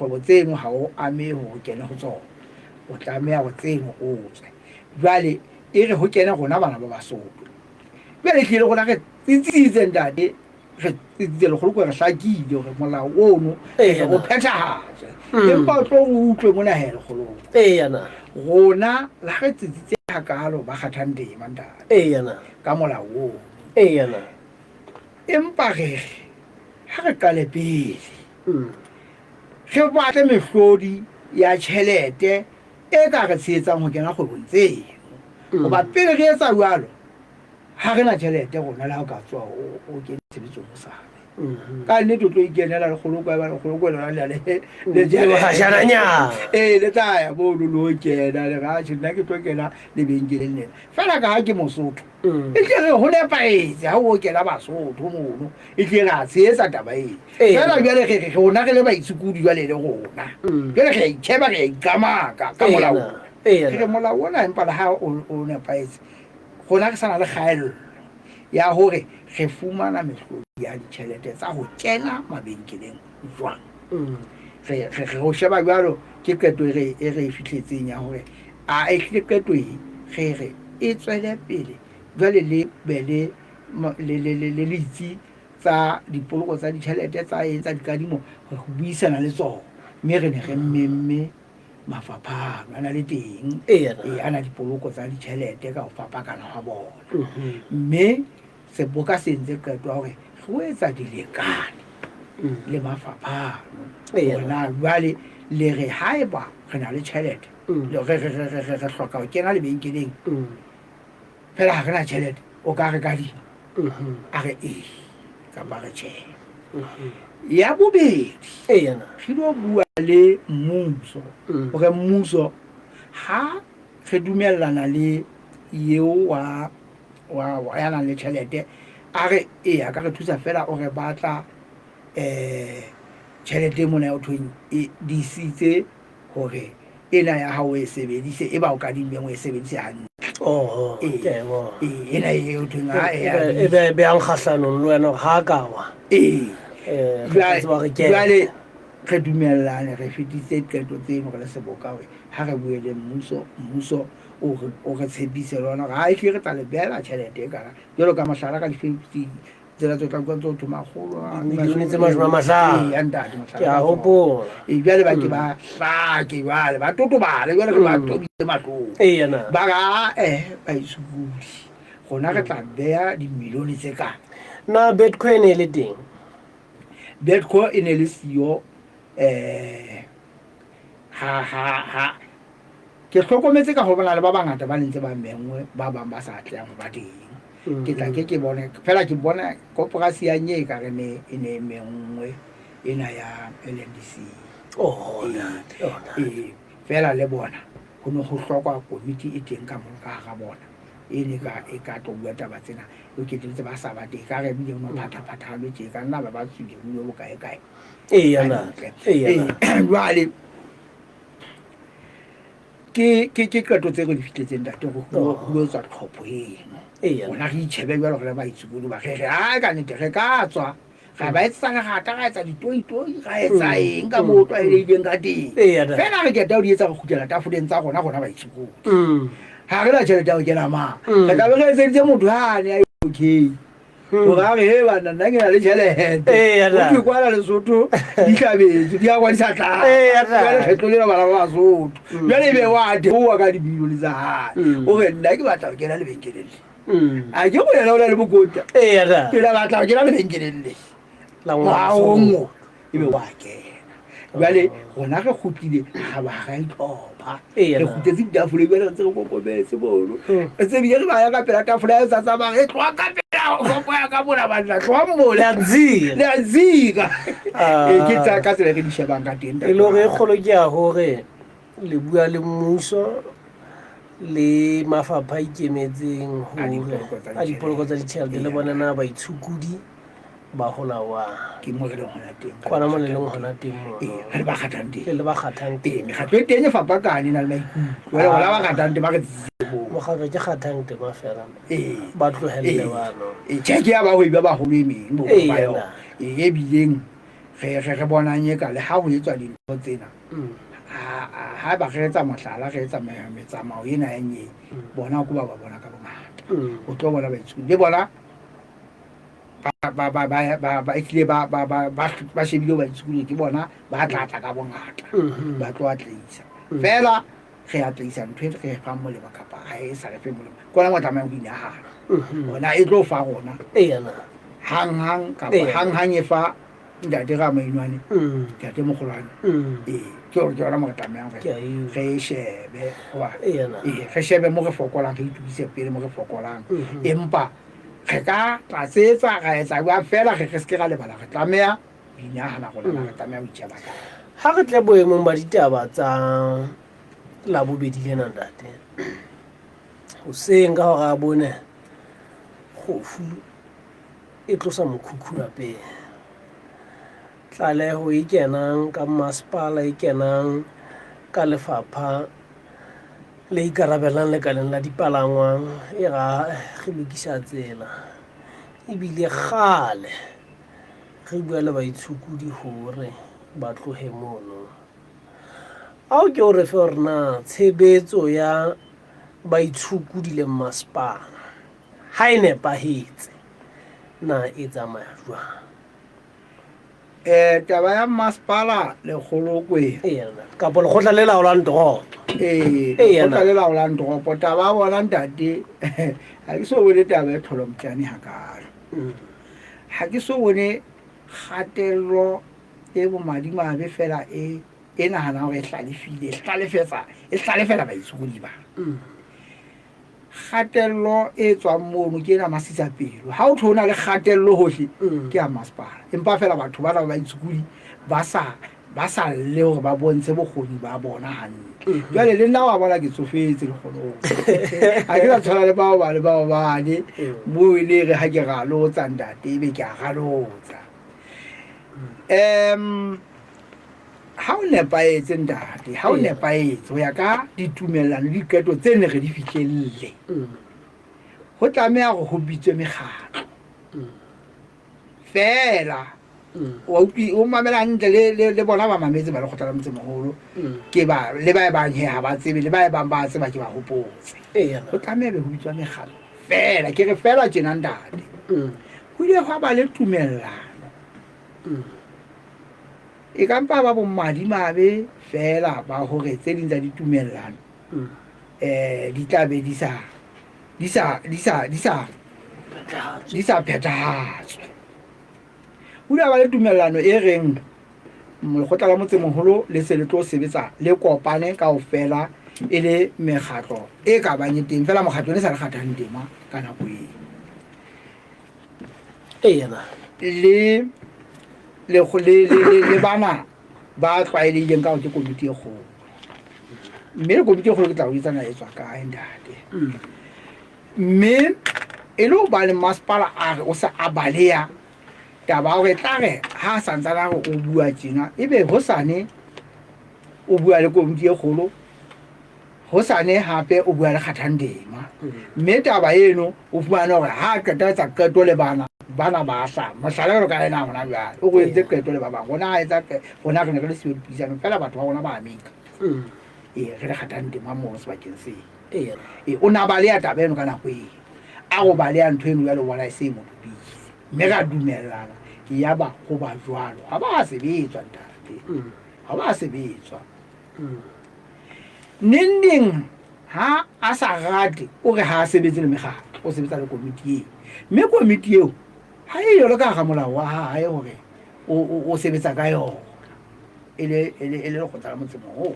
kgwebo tseno ha o ame ho kena ho tsona, o tlameha ho tseno o tswe. Jwale e re ho kena rona bana ba Basotho, jwale tlile rona re tsitsitse ntate, re tsitsitse lekgolo re hlakile hore molao ono o phethahatse, empa o tlo o utlwe mona hee lekgolong rona la re tsitsitse hakalo ba kgathang tema ntate ka molao ono. Empa re ha re qale pele re batle mehlodi ya tjhelete e ka re tshehetsang ho kena kgwebong tseno, hoba pele re etsa jwalo ha re na tjhelete rona le ha o ka tswa o kene tshebetsong ho sane ka nnete o tlo ikenela lekgoloko lona le taya mono le ho kena le ratjhe nna ke tlo kena lebenkeleng lena fela ka ha ke Mosotho e tle re ho nepaetse ha o kena Basotho mono e tle ra tshehetsa taba ena fela jwale re rona re le baitshukudi jwale le rona jwale re itjheba re ikamaka ka molao re molao ona empa le ha o nepaetse rona re sana le kgaello ya hore re fumana mehlodi ya ditjhelete tsa ho kena mabenkeleng jwang. Re ho sheba jwalo ke qeto e re fihletseng ya hore a e qeto re e tswele pele jwale le be le itse tsa dipoloko tsa ditjhelete tsa etsa dikadimo ho buisana le tsona, mme re ne re mmemme mafapha a na le teng ana dipoloko tsa ditjhelete ka ho fapakana ha bona, mme Seboka se ntse qeto ya hore re o etsa dilekane le mafapha ona jwale le re haeba re na le tjhelete re hloka ho kena lebenkeleng fela ha re na tjhelete o ka re kadima a re kapa re tjhe. Ya bobedi re lo bua le mmuso hore mmuso ha re dumellana le eo wa ya nang le tjhelete a re a ka re thusa fela o re batla tjhelete mona ya thweng e disitse hore ena ya hao e sebedise e ba o kadimmeng o e sebedise hantle. Ena e o thweng e be ang kgahlanong le wena ha ka wa jwale re dumellane re fetitse qeto tseno re le Seboka hore ha re buele mmuso o re tshepise lona hore ha e re tla le behela tjhelete e kana jwalo ka mohlala ka di-50 tsela tse tlang tso thoma kgolo milione tse 50 ke a hopola jwale jwale ba totobale jwale re ba tobile matlong ba ka ba isukudi gona re tla beha dimilione tse kana na Bitcoin e le teng. Bitcoin e ne le siyo ha ke hlokometse ka ho bona le ba bangata ba ntse ba mengwe ba bang ba sa tlang ba teng ke tla ke bone fela ke bona koporasi ya nye ka re ne e ne mengwe ena ya LNDC fela le bona ho no ho hlokwa komiti e teng ka mo ka ga bona e ka tlo bua taba tsena o ke tletse ba sa ba teng ka re bile mo phata le tje ka nna ba tswile mo bo kae jwale ke qeto tse re di fihletseng ntate go tswa tlhopho eno ona re itjhebe jwalo re ba itsukudi ba re ka nnete re ka tswa ga ba etsa ra etsa ditoi ra etsa eng ka mo tlwaelehileng ka teng fela re keta ho di etsa go kgutlela tafoleng tsa rona ba itsukudi ha re na tjhelete ya ho kena mang re ka be re etseditse motho hane ya o ga re bana nna ke na le tjhelete o tlo kwala Lesotho di tlabetse di a kwa di sa tlang jwale kgetlo le bana ba Basotho jwale ebe wa theoha ka dimilione tsa hae o re nna ke batla ho kena lebenkeleng a ke go yena o na le bokota ke la batla ho kena lebenkeleng le ngwaongo ebe wa kena jwale gona re kgutlile ga ba ga itlhopha re kgutletse ditafole jwale re ntse re kokobetse mono re tsebile re baya ka pela tafola ya sa bang e tloa ka pela ka mona batla tloa mo le a zika ke tsa ka tsela re di shebang ka teng e le hore e kgolo ke ya hore le bua le mmuso le mafapha a ikemetseng a dipoloko tsa ditjhelete le bona na ba itshukudi ba hola ke mo re le hona teng kwana mo le leng hona teng mo le ba kgathang teng mekgatlo e teng e fapakane na le maikutlo wala ba kgathang teng ba re mokgatlo ke kgathang teng fela ba tlohelle bano tjeke ya ba ho iba ba holo emeng bo ba yona e bileng re bonang e ka le ha ho etswa dintho tsena ha ba re etsa mohlala re etsa metsamao ena ya nye bona ko ba bona ka bongata o tlo bona baithuti le bona ba ehlile ba shebile baithuti ke bona ba tlatla ka bongata ba tlo atleisa fela re atleisa ntho e re fang molemo kapa ha e sa re fe molemo kona mo tlameha go inahana bona e tlo fa rona hang kapa e fa ntate ga mainwane ntate mogolwane ke gore ke yona mo re tlamehang re shebe re shebe mo re fokolang re itukise pele mo re fokolang empa re ka tlatsetsa ra etsa bua fela re se ke ra lebala re tlameha inahana gona re tlameha go itjaba ka ha re tle boemong ba ditaba tsa la bobedi lena ntate hoseng ka hore a bone kgofu e tlosa mokhukhu lapeng tlaleho e kenang ka masepala e kenang ka lefapha le ikarabelang lekaleng la dipalangwang e ga re lokisa tsela ebile gale re bua le baitshukudi hore ba tlohe mono ao ke o re fe gore na tshebetso ya baitshukudi le masepala ha e nepahetse na e tsamaya jwang taba ya masepala le kgolokwe kapo lekgotla le laolang toropo lekgotla le laolang toropo taba ya bona ntate ha ke so bone taba e tholomtjane hakalo ha ke so bone kgatello e bomadimabe fela e nahana gore e hlalefela baitshukudi ba kgatello e tswang mono ke ena masisa pelo ha o thona le kgatello hohle ke ya masepala empa fela batho ba ba itshukudi ba sa le hore ba bontshe bokgoni ba bona hantle jwale le nna wa bona ke tsofetse le kgono ha ke tshwana le bao ba ne mo ile re ha ke galotsa ntate be ke a galotsa ha o nepaetse ntate ha o nepaetse ho ya ka ditumellano le diketo tse ne re di fihlelle ho tlameha go ho bitswe mekgatlo fela o mamela ntle le bona ba mametse ba le go tla motse mogolo ke ba le ba nye ha ba tsebe le ba ba tseba ke ba hopotse ho tlameha be ho bitswa mekgatlo fela ke re fela tjena ntate ho ile go ba le tumellano e ka mpa ba bo madimabe fela ba hore tse ding tsa ditumellano di tla be di sa phethahatswe ho ba le tumellano e reng lekgotla la motse moholo le se le tlo sebetsa le kopane kaofela e le mekgatlo e ka bang teng fela mokgatlo ne sa re kgathang tema ka nako le bana ba tlwaelehileng ka ke komiti e kgolo mme le komiti e kgolo ke tla o etsana e tswa kae ntate mme e le ho ba le masepala a re o sa a baleya taba o re tla re ha santsana o bua tjena ebe hosane o bua le komiti e kgolo hosane hape o bua le kgathandema mme taba eno o fumana hore ha qeta tsa qeto le bana ba sa mohlala re ka ena hona jwale o go entse qeto le ba bang hona etsa hona re ne re le siyo dipisano fela batho ba bona ba ameka re le kgathandema mo sebakeng se o na ba le ya taba eno ka nako a go ba le ya ntho eno ya le bona e se mo tupile mme ra dumellana ya ba go ba jwalo ha ba sebetswa ntate ha ba sebetswa nending ha a sa rate o re ha sebetse le mekgatlo o sebetsa le komiti mme komiti eo ha e yolo ka ga molao wa hae hore o sebetsa ka yona ele lekgotla la motse moholo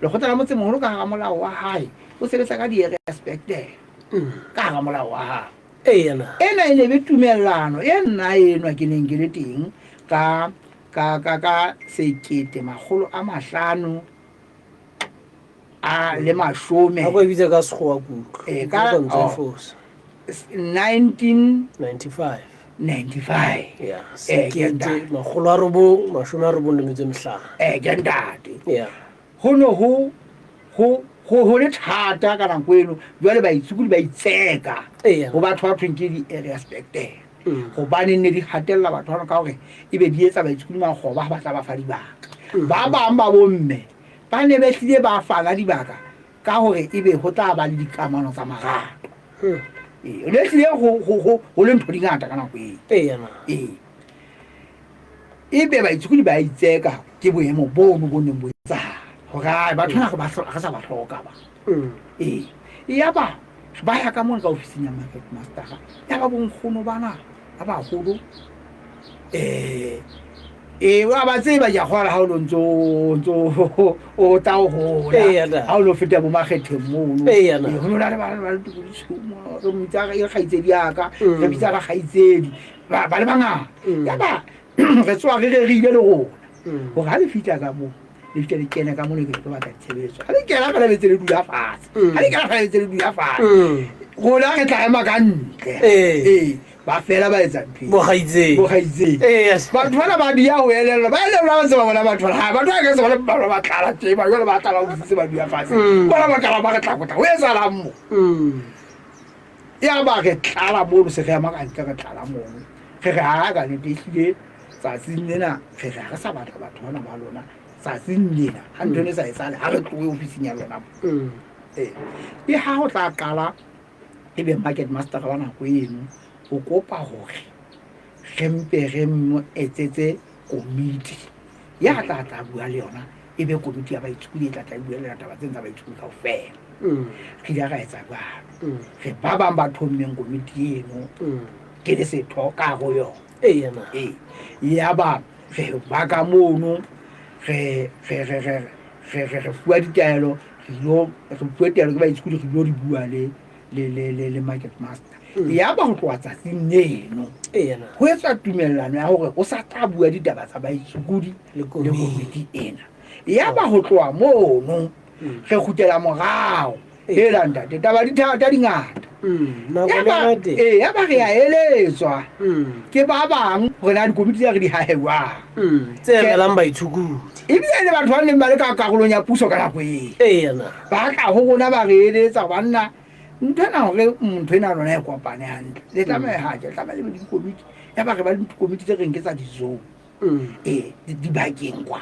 lekgotla la motse moholo ka ga molao wa hae o sebetsa ka di-respected ka ga molao wa hae ena e ne be tumellano e nna enwa ke neng ke le teng ka 1500 a le mashome ha go bitsa ka sekgowa kutlo ka 1995 magolo a robong mashome a robong le metso e mehlano ke ntate ho no ho le thata ka nako eno jwale ba itsukudi ba itseka ho batho ba thweng ke di-respected gobane ne di gatelela batho gona ka gore e be di etsa baithuti magoba ba tla ba fa dibaka ba bang ba bomme ba ne ba tlile ba fana dibaka ka gore e be go tla ba le dikamano tsa marato o ne tlile go le ntho dingata ka nako e be baithuti ba itseka ke boemo bono bo neng bo etsagala gore batho ga sa ba tlhoka ba ya ba ba ya ka mona ka ofising ya market master ya ba bonkgono bana ba bagolo wa ba tseba ja go ha o ntso o ta o hola ha o lo feta bo makgetheng mono go no la ba tsumo re mtsa ga gaitsedi yaka re bitsa ga gaitsedi ba le banga ya ba re tswa re ile le go ga le fita ka mo le fita le kena ka mo le ke ba ka tshebetso ha le kena ka le tsele du ya fatshe ha le kena ka le tsele du ya fatshe go la re tla ema ka ntle ba fela ba etsa mphi bo gaitse batho bana ba dia ho elela ba elela ba se ba bona batho ha batho ga se bona ba tlala tse ba jole ba tlala o ditse ba dia fatshe bona ba kala ba tla kota o etsa la mo ya ba ke tlala mo se ga ma ka ka tlala mo ge ga ga le dile tsa tsinena ge ga sa batho bana ba lona tsa tsinena ha ntone sa etsale ha re tloe ofising ya lona e ha o tla kala e be market master ga bana go eno o kopa gore gempe ge mo etsetse komiti ya tla bua le yona e be komiti ya baithuti e tla bua le taba tse tsa baithuti ka ofela ke ja ga etsa ba ge ba bang ba thommeng komiti eno ke le setho ka go yona ya ba ge ba ka mono ge fuwa ditaelo re fuwa ditaelo ke baithuti ge di bua le market master ya ba go tloa tsatsing eno go etsa tumellano ya gore o sa tla bua ditaba tsa baithuti le komiti ena ya ba go tloa mono ge gutela morago e landa taba di thata dingata ya ba re ya eletswa ke ba bang gore na dikomiti tsa re di hahewa tse emelang baithuti ebile batho ba neng ba le ka karolong ya puso ka nako ba tla go rona ba re eletsa banna ntana gore motho ena lona e kopane hantle le tlameha le dikomiti ya ba re ba le dikomiti tse reng ke tsa dizo di bakeng kwa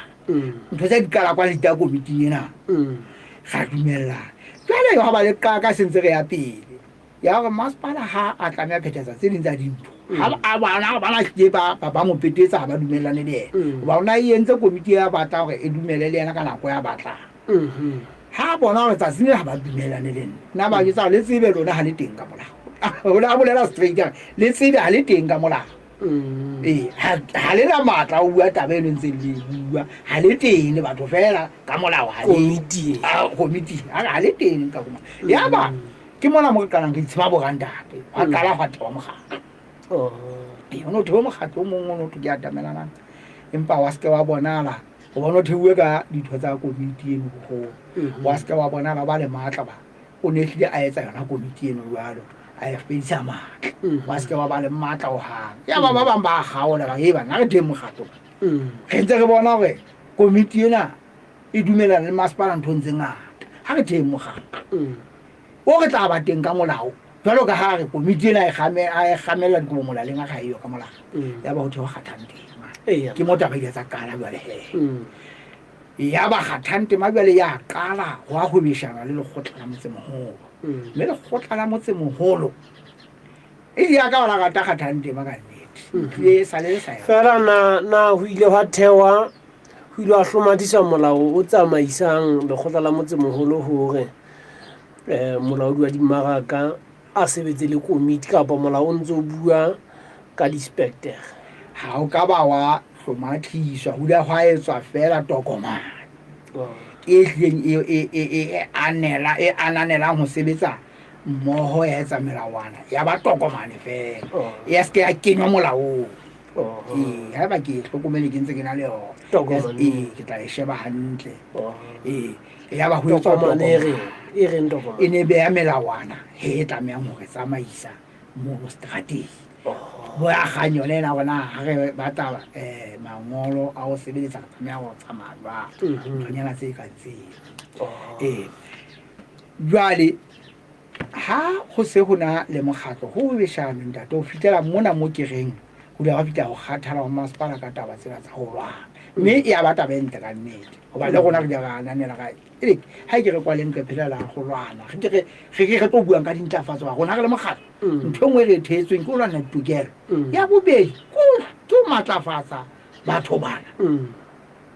ntho tsa dikala kwa le tsa komiti ena ga dumella jale ga ba le ka sentse re ya pele ya gore masepala ha a tlameha phethagatsa tse ding tsa dintho a bana ke ba mo petetsa ba dumellane le ena ba ona e entse komiti ya batla gore e dumele le ena ka nako ya batlang ha bona gore tsatsing le ha ba dumelane le nna ba jetsa le tsebe lona ha le teng ka molao ona a bolela straight le tsebe ha le teng ka molao ha le na matla o bua taba eno ntse le bua ha le teng le batho fela ka molao komiti ha le teng ka molao ya ba ke mona mo ka nang ke tsema borandate a kala fa twa mogala ono tho mogatlo mongwe no ke atamelana empa wa ske wa bonala o bona thewe ka ditho tsa komiti eno go wa ske wa bonala ba le matla ba o ne tlile a etsa yona komiti eno jalo a e fedisa matla wa ske wa ba le matla o ha ya ba bang ba gaola ba e ba na re teng mogatlo ge ntse re bona gore komiti ena e dumelana le masepala ntho ntse ngata ha re teng mogatlo o re tla ba teng ka molao jalo ka ha re komiti ena e gamela dikobo molaleng a ga eyo ka molao ya ba go theo gathante ke mo taba tsa kala jwale ya ba gathante mabjale ya kala go a go bishana le lekgotla la motsemoholo le lekgotla la motsemoholo e ya ka wala gata gathante ba ka nnete e sale sa ya fela na ho ile wa thewa ho ile a hlomathisa molao o tsamaisang lekgotla la motsemoholo hore molaodi wa dimaraka a sebetse le komiti kapa molao o ntse o bua ka di-specter ha o ka ba wa hlomathiswa ho ile hwa etswa fela tokomane e hleng e ananela ho sebetsa mmoho ya etsa melawana ya ba tokomane fela ya ske ya kenywa molaong ha ba ke hlokomele ke ntse ke na le yona ke tla e sheba hantle ya ba ho etswa tokomane e ne be ya melawana he tlamehang hore tsamaisa mo strategy bo ya ganyo le na bona ha re batla mangolo a o sebeletsa ka tsamaya go tsamaya ba ntonyana tse ka tse jwale ha go se go na le mokgatlo go bešane ntate o fitela mona mo kereng go dira ga fitla go kgathala wa masepala ka taba tsena tsa go lwana mme e a ba taba e ntle ka nnete goba le gona re dira ananela gae ga e ke re kwa leng ke phelela go lwana ge ke tlo buang ka dintlafatso ga gona re le mokgatlo ntho ngwe re theetsweng ke go lwana ditokelo ya bobedi ke o matlafatsa batho bana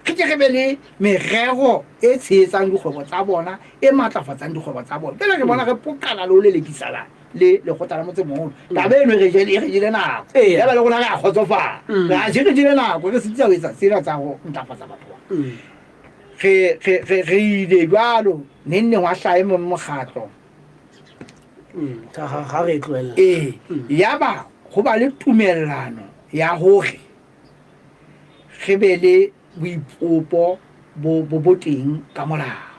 ke ke be le merero e tshetsang dikgwebo tsa bona e matlafatsang dikgwebo tsa bona pele ke bona re pokala le o lelekisalang le lekgotla la motsemogolo taba eno re jele nako ya ba le gona re a kgotsofala re a re jele nako re setse go etsa tsela tsa go ntlafatsa batho ba re ile jalo nenne wa hlae mo mokgatlo ga re tloela ya ba go ba le tumellano ya gore ge be le boipopo bo teng ka molao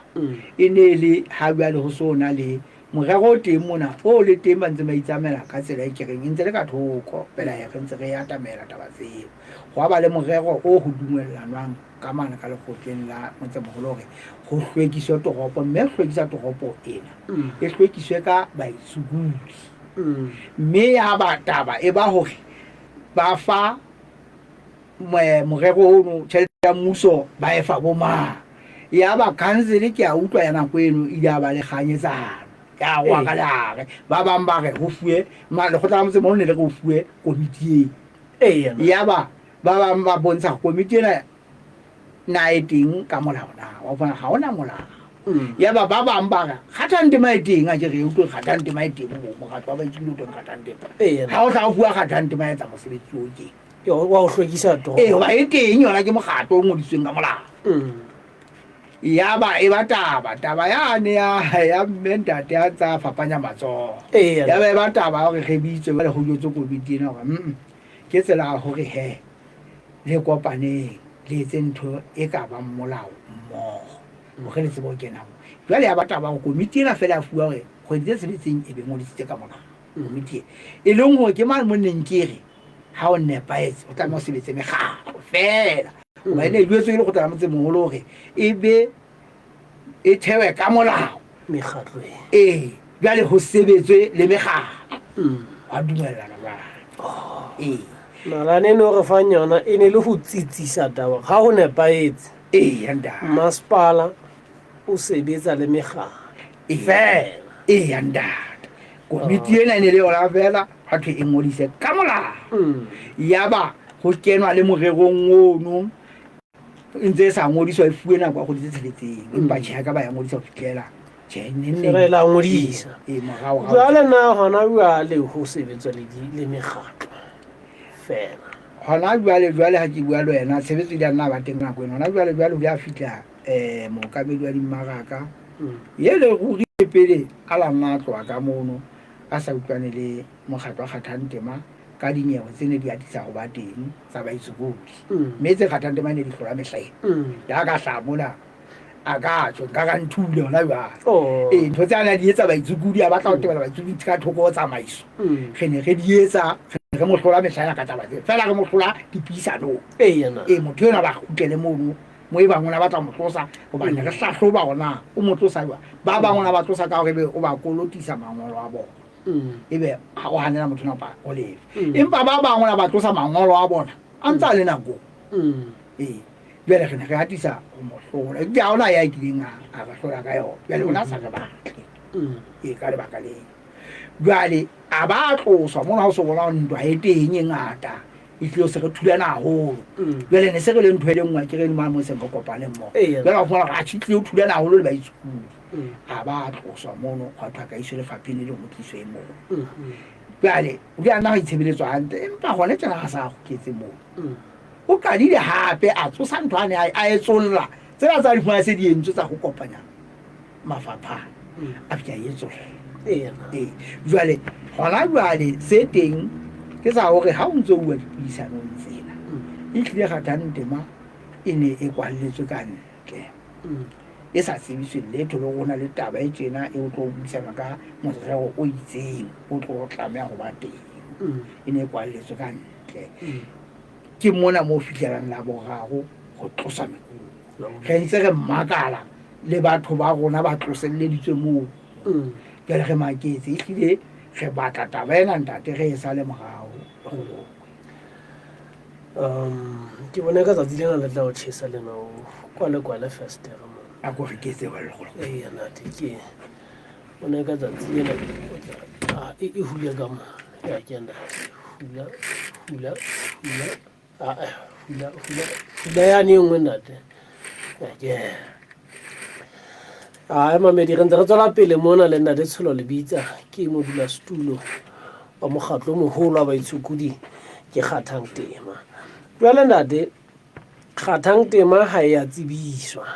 e ne le ha bua le go sona le morero o teng mona o le teng ba ntse ba itsamela ka tsela e kereng e ntse le ka thoko pela ya re ntse re ya tamela taba tseo go ba le morero o go dumellanwang ka mana ka lekgotleng la motsemogolo gore go hlwekiswe toropo mme hlwekisa toropo ena e hlwekiswe ka baitsukudi mme ya ba taba e ba gore ba fa morero ono tšhelete ya mmuso ba e fa bomang ya ba council ke a utlwa ya nako eno e ya ba le kganyetsano ya go ka lare ba bang ba re go fue le go tla motse mo ne le go fue komiti ya ba bang ba bontsha komiti ena na e teng ka molao na wa bona ga ona molao ya ba bang ba ga kgathante mai teng a ke re utlwe kgathante mai teng mo ga twa ba itse le kgathante ha o tla bua kgathante mai tsa mosebetsi o ke wa go hlwekisa toropo ba e teng yona ke mokgatlo o ngodisweng ka molao ya ba e ba taba yane ya mentate ya tsa fapanya matsogo ya ba e ba taba gore ge bitswe ba le go jotse komiti ena gore ke tsela ya gore he le kopaneng le etse ntho e ka bang molao mmogo go ge le tsebo kenang jwale ya ba taba go komiti ena fela ya fua gore kgwedi tse sebetseng e be ngodisitse ka molao komiti e leng gore ke mane mo nneng kere ha o nepaetse o tlameha o sebetse megalo fela goba e ne e duetswe ke le go tla motse mogolo gore e be e thewe ka molao mekgatlo jwale go sebetswe le megalo wa dumellana jwale nalane no re fang yona e ne le go tsitsisa taba ga go nepaetse masepala o sebetsa le megalo fela ndata komiti ena e ne le yona fela batho e ngodise ka molao ya ba go kenwa le morerong ono ntse e sa ngodiswa e fuwe nako ya go ditse tsheletseng empa tšheka ba ya ngodisa go fitlhela la ngodisa jale na gona jale go sebetswa le megatlo fela gona jale ga ke bua le wena tshebetso di a nna ba teng nako eno gona jale di a fitlha mookamedi wa dimmaraka ye le ruri pele a la nna tloa ka mono a sa utlwane le mokgatlo wa kgathantema ka dinyewe tse ne di atisa go ba teng tsa baitsukudi mme tse kgathantema ne di tlola mehlaena ya ka hlamola a ka tsho ka nthule ona jwalo ntho tse ana di etsa baitsukudi a batla go tebela baitsukudi ka thoko o tsamaiso ge ne ge di etsa ge mohlola mehlaena ka taba tse fela ge mohlola dipuisanong motho yona ba utlele mono mo e bangwe na batla motlosa gobane re hlahloba gona o motlosa ba bangwe na ba tlosa ka gore o ba kolotisa mangolo a bona ebe ga o hanela motho napa o lefe empa ba bangwe na ba tlosa mangolo a bona a ntse a le nako jale re ne re atisa go mohlola ke a ona ya kileng a ba hlola ka yona jale ona sa re batle ka lebaka leng jale a ba tloswa mona ga o se bona ntwa e teng e ngata e tlile o se re thulana gagolo jale ne se re le ntho e le nngwe ke re ma mo seng go kopane mmogo jale ga bona ga tlile o thulana gagolo le baitsukudi a ba tloswa mono ga thwa ka iso lefapheng le le ngotliswe mono jale o di a nna go itshebeletswa gantle empa gone tsena ga sa go ketse mono o kadile gape a tsosa ntho ane a e tsolola tsela tsa difuna se di entswe tsa go kopanya mafapha a fika e tsolola jale gona jale se teng ke sa gore ga o ntse o bua dipuisanong tsena e tlile kgathantema e ne e kwaletswe ka ntle e sa tsebiswe letho le gona le taba e tjena e o tlo buisana ka morero o itseng o tlo tlameha go ba teng e ne e kwaletswe ka ntle ke mona mo fitlhelang la boraro go tlosa mekulo ge ntse re mmakala le batho ba rona ba tloselleditswe moo jwale re maketse ehlile re batla taba ena ntate re e sale morao ke bona ka tsatsi lena le tla o tjhesa lena o kwale festera mo a go re ke tse wa le go yana ke bona ka tsatsi lena e hule ka mo ya kenda hula ya ni ngwe ntate ya mamedi re ntse re tswela pele mona le nna le tsholo le bitsa ke modula stulo wa mokgatlo moholo wa baitshokodi ke Kgathang Tema jwale ntate Kgathang Tema ha ya tsebiswa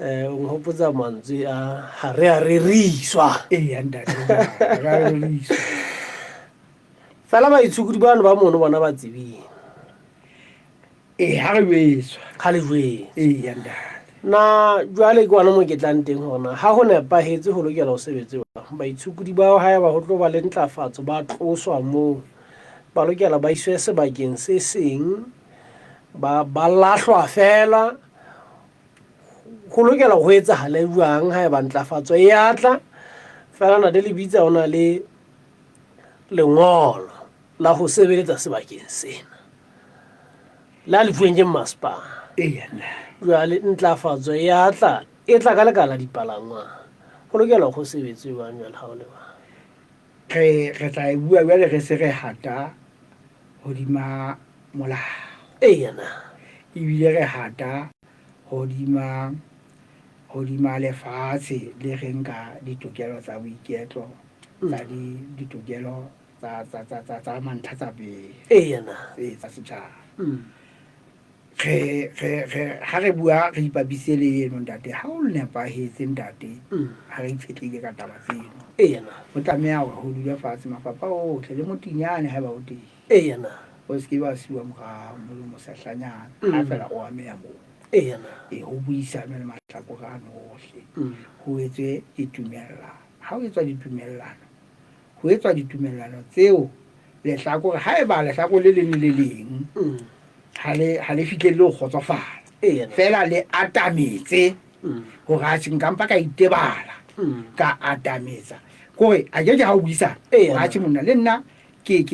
o nhopotsa mantswe a ha re a reriswa ya ntate ra reriswa fela baitshokodi bana ba mono bona ba tsebile ha re beswa ha le jwe ya ntate na jwale ke wana mo ke tlang teng hona ha ho nepahetse ho lokela ho sebetsa baitshokodi ba ha ba ho tlo ba le ntlafatso ba tloswa mo ba lokela ba iswe sebakeng se seng ba lahlwa fela ho lokela ho etsahala jwang ha ba ntlafatso e atla fela na de le bitsa ona le lengolo la ho sebeletsa sebakeng sena la le fueng ke maspa jwale ntlafatso ya tla e tla ka lekala dipalangwa go lokela go sebetse jwang jwale ha o le ba re tla bua jwale re se re hata hodima molao yana ebile re hata hodima lefatshe le re nka ditokelo tsa boiketlo tsa ditokelo tsa mantlha tsa pele yana tsa setjhaba ha re bua re ipabise le eno ntate ha o nepahetse ntate ha re itshetlile ka taba tseno o tlameha hore ho dula fatshe mafapha otlhe le motinyane ha ba o teng o se ke ba siwa morao mo sahlanyana ha fela o ameya moo ho buisana le mahlakorane ohle ho etswe ditumellano ha o etswa ditumellano tseo lehlakore ha e ba lehlakore le leng le leng ha le fihlelle ho kgotsofala fela le atametse hore a se nkampa ka itebala ka atametsa kore a ke ha o buisana ha tse monna le nna ke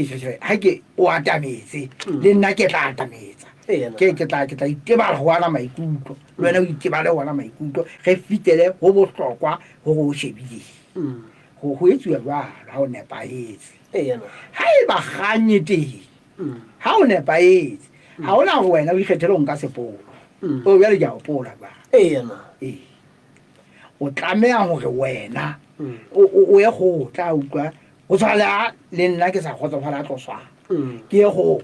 ha ke o atametse le nna ke tla atametsa ke tla itebala ho ana maikutlo le wena o itebale ho ana maikutlo re fitele ho bohlokwa ho go shebile ho etsuwa jwalo ha o nepahetse ha e ba kganye teng ha o nepahetse ha ona ho wena o ikgethele o nka sepolo o bjale ke a o pola ba o tlameha hore wena o ye go tla utlwa go tshwana le nna ke sa kgotsofala tloswana ke ye go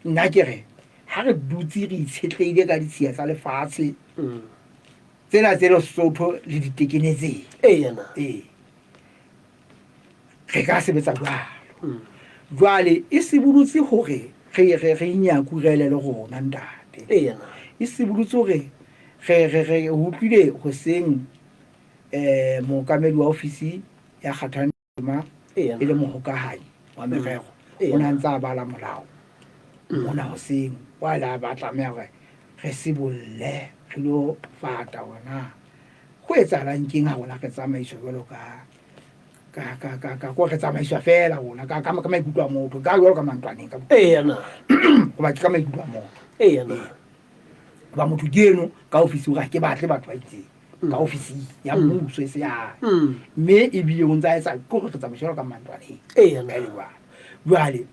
nna ke re ha re dutse re itshetleile ka ditshiya tsa lefatshe tsena tse Lesotho le ditekenetseng re ka sebetsa jwalo jwale e se bolutse hore re inyakurele le rona ntate e se bolutse hore re utlwile hoseng mookamedi wa ofisi ya Kgathang Tema e le mohokahanyi wa merero o na ntse a bala molao mona hoseng wa la ba tlameha hore re sibolle re lo fata ona go etsahalang keng ha rona re tsamaiswa jwalo ka go re tsamaiswa fela rona ka maikutlo a motho ka jwalo ka mantwaneng ka go ba ke ka maikutlo a motho ba motho ke eno ka ofisi ga ke batle batho ba itseng ka ofisi ya mmuso e se ya mme e bile o ntsa etsa go re tsamaiswa ka mantwaneng jwale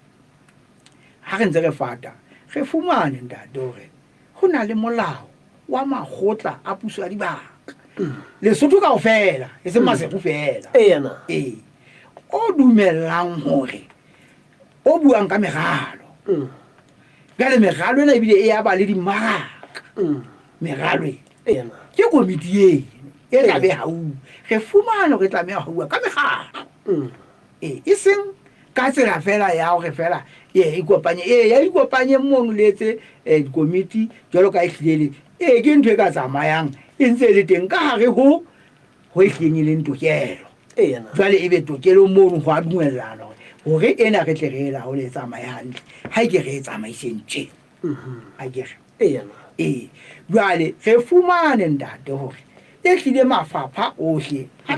ha re ntse re fata re fumane ntate hore ho na le molao wa makgotla a puso ya dibaka Lesotho kaofela e se Masego fela o dumellang hore o buang ka meralo jwale meralo ena ebile e ya ba le dimmaraka meralo ke komiti e tla be haufi re fumane hore tlameha ho bua ka meralo e seng ka tsela fela ya hore fela ya ikopanye mono le etse dikomiti jwalo ka ehlile ke ntho e ka tsamayang e ntse le teng ka hare ho ehlileng le ntokelo jwale ebe tokelo mono ho a dumellana hore ena re tle re ela ho le tsamaye hantle ha ke re tsamaiseng tje a ke re jwale re fumane ntate hore e hlile mafapha ohle a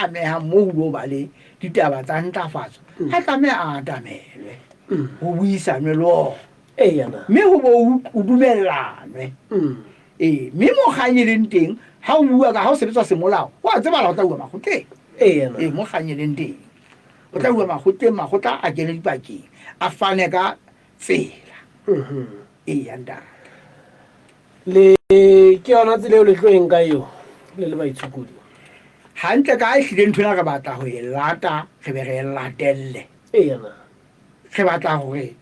amehang moo ho ba le ditaba tsa ntlafatso a tlameha a atamelwe ho buisanwe le ona mme ho bo o dumellanwe mme mokganyi leng teng ha o bua ka ha o sebetswa semolao wa tsebala ho tla bua makgotleng mokganyi leng teng o tla bua makgotleng makgotla a kene dipakeng a fane ka tsela ntate le ke yona tsela eo le tloeng ka yo le baitshokodi hantle ka ehlile nthwena re batla ho e lata re be re e latelle re batla hore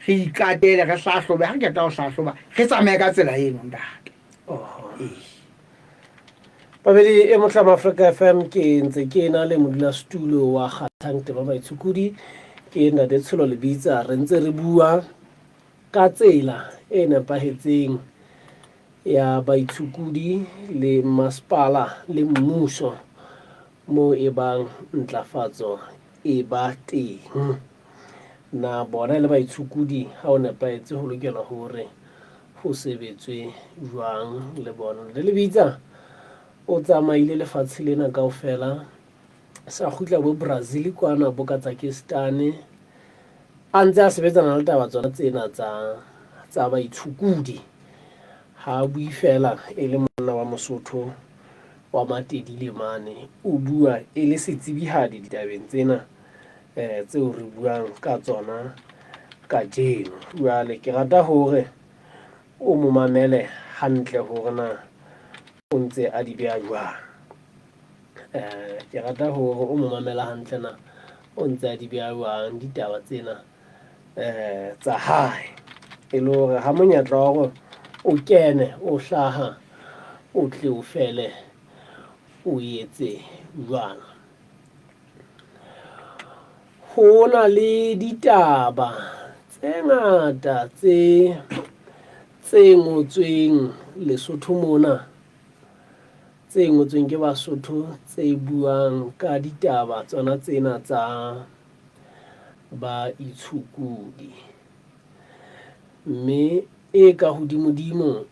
re ikatele re hlahlobe ha re keta ho hlahloba re tsamaye ka tsela eno ntate babedi e Mohlama Africa FM ke ntse ke na le modulasetulo wa kgathang tema baitshokodi ke Ntate Tsholo Lebitsa re ntse re bua ka tsela e nepahetseng ya baitshokodi le masepala le mmuso mo e bang ntlafatso e ba teng na bona le baitshokodi ha o nepahetse ho lokela hore ho sebetswe jwang le bona le Lebitsa o tsamaile lefatshe lena kaofela sa khutla bo Brazil kwana bo Kazakhstan a ntse a sebetsana le taba tsona tsena tsa baitshokodi ha bui fela e le monna wa Mosotho wa Matedi le mane o bua e le setsibihadi ditabeng tsena tseo re buang ka tsona ka jeno jwale ke rata hore o mo mamele hantle hore na o ntse a di beha jwang ke rata hore o mo mamela hantle na o ntse a di beha jwang ditaba tsena tsa hae e le hore ha monyetla wa hore o kene o hlaha o tle o fele o etse jwang ho na le ditaba tse ngata tse ngotsweng Lesotho mona tse ngotsweng ke Basotho tse buang ka ditaba tsona tsena tsa baitshokodi mme e ka hodimodimo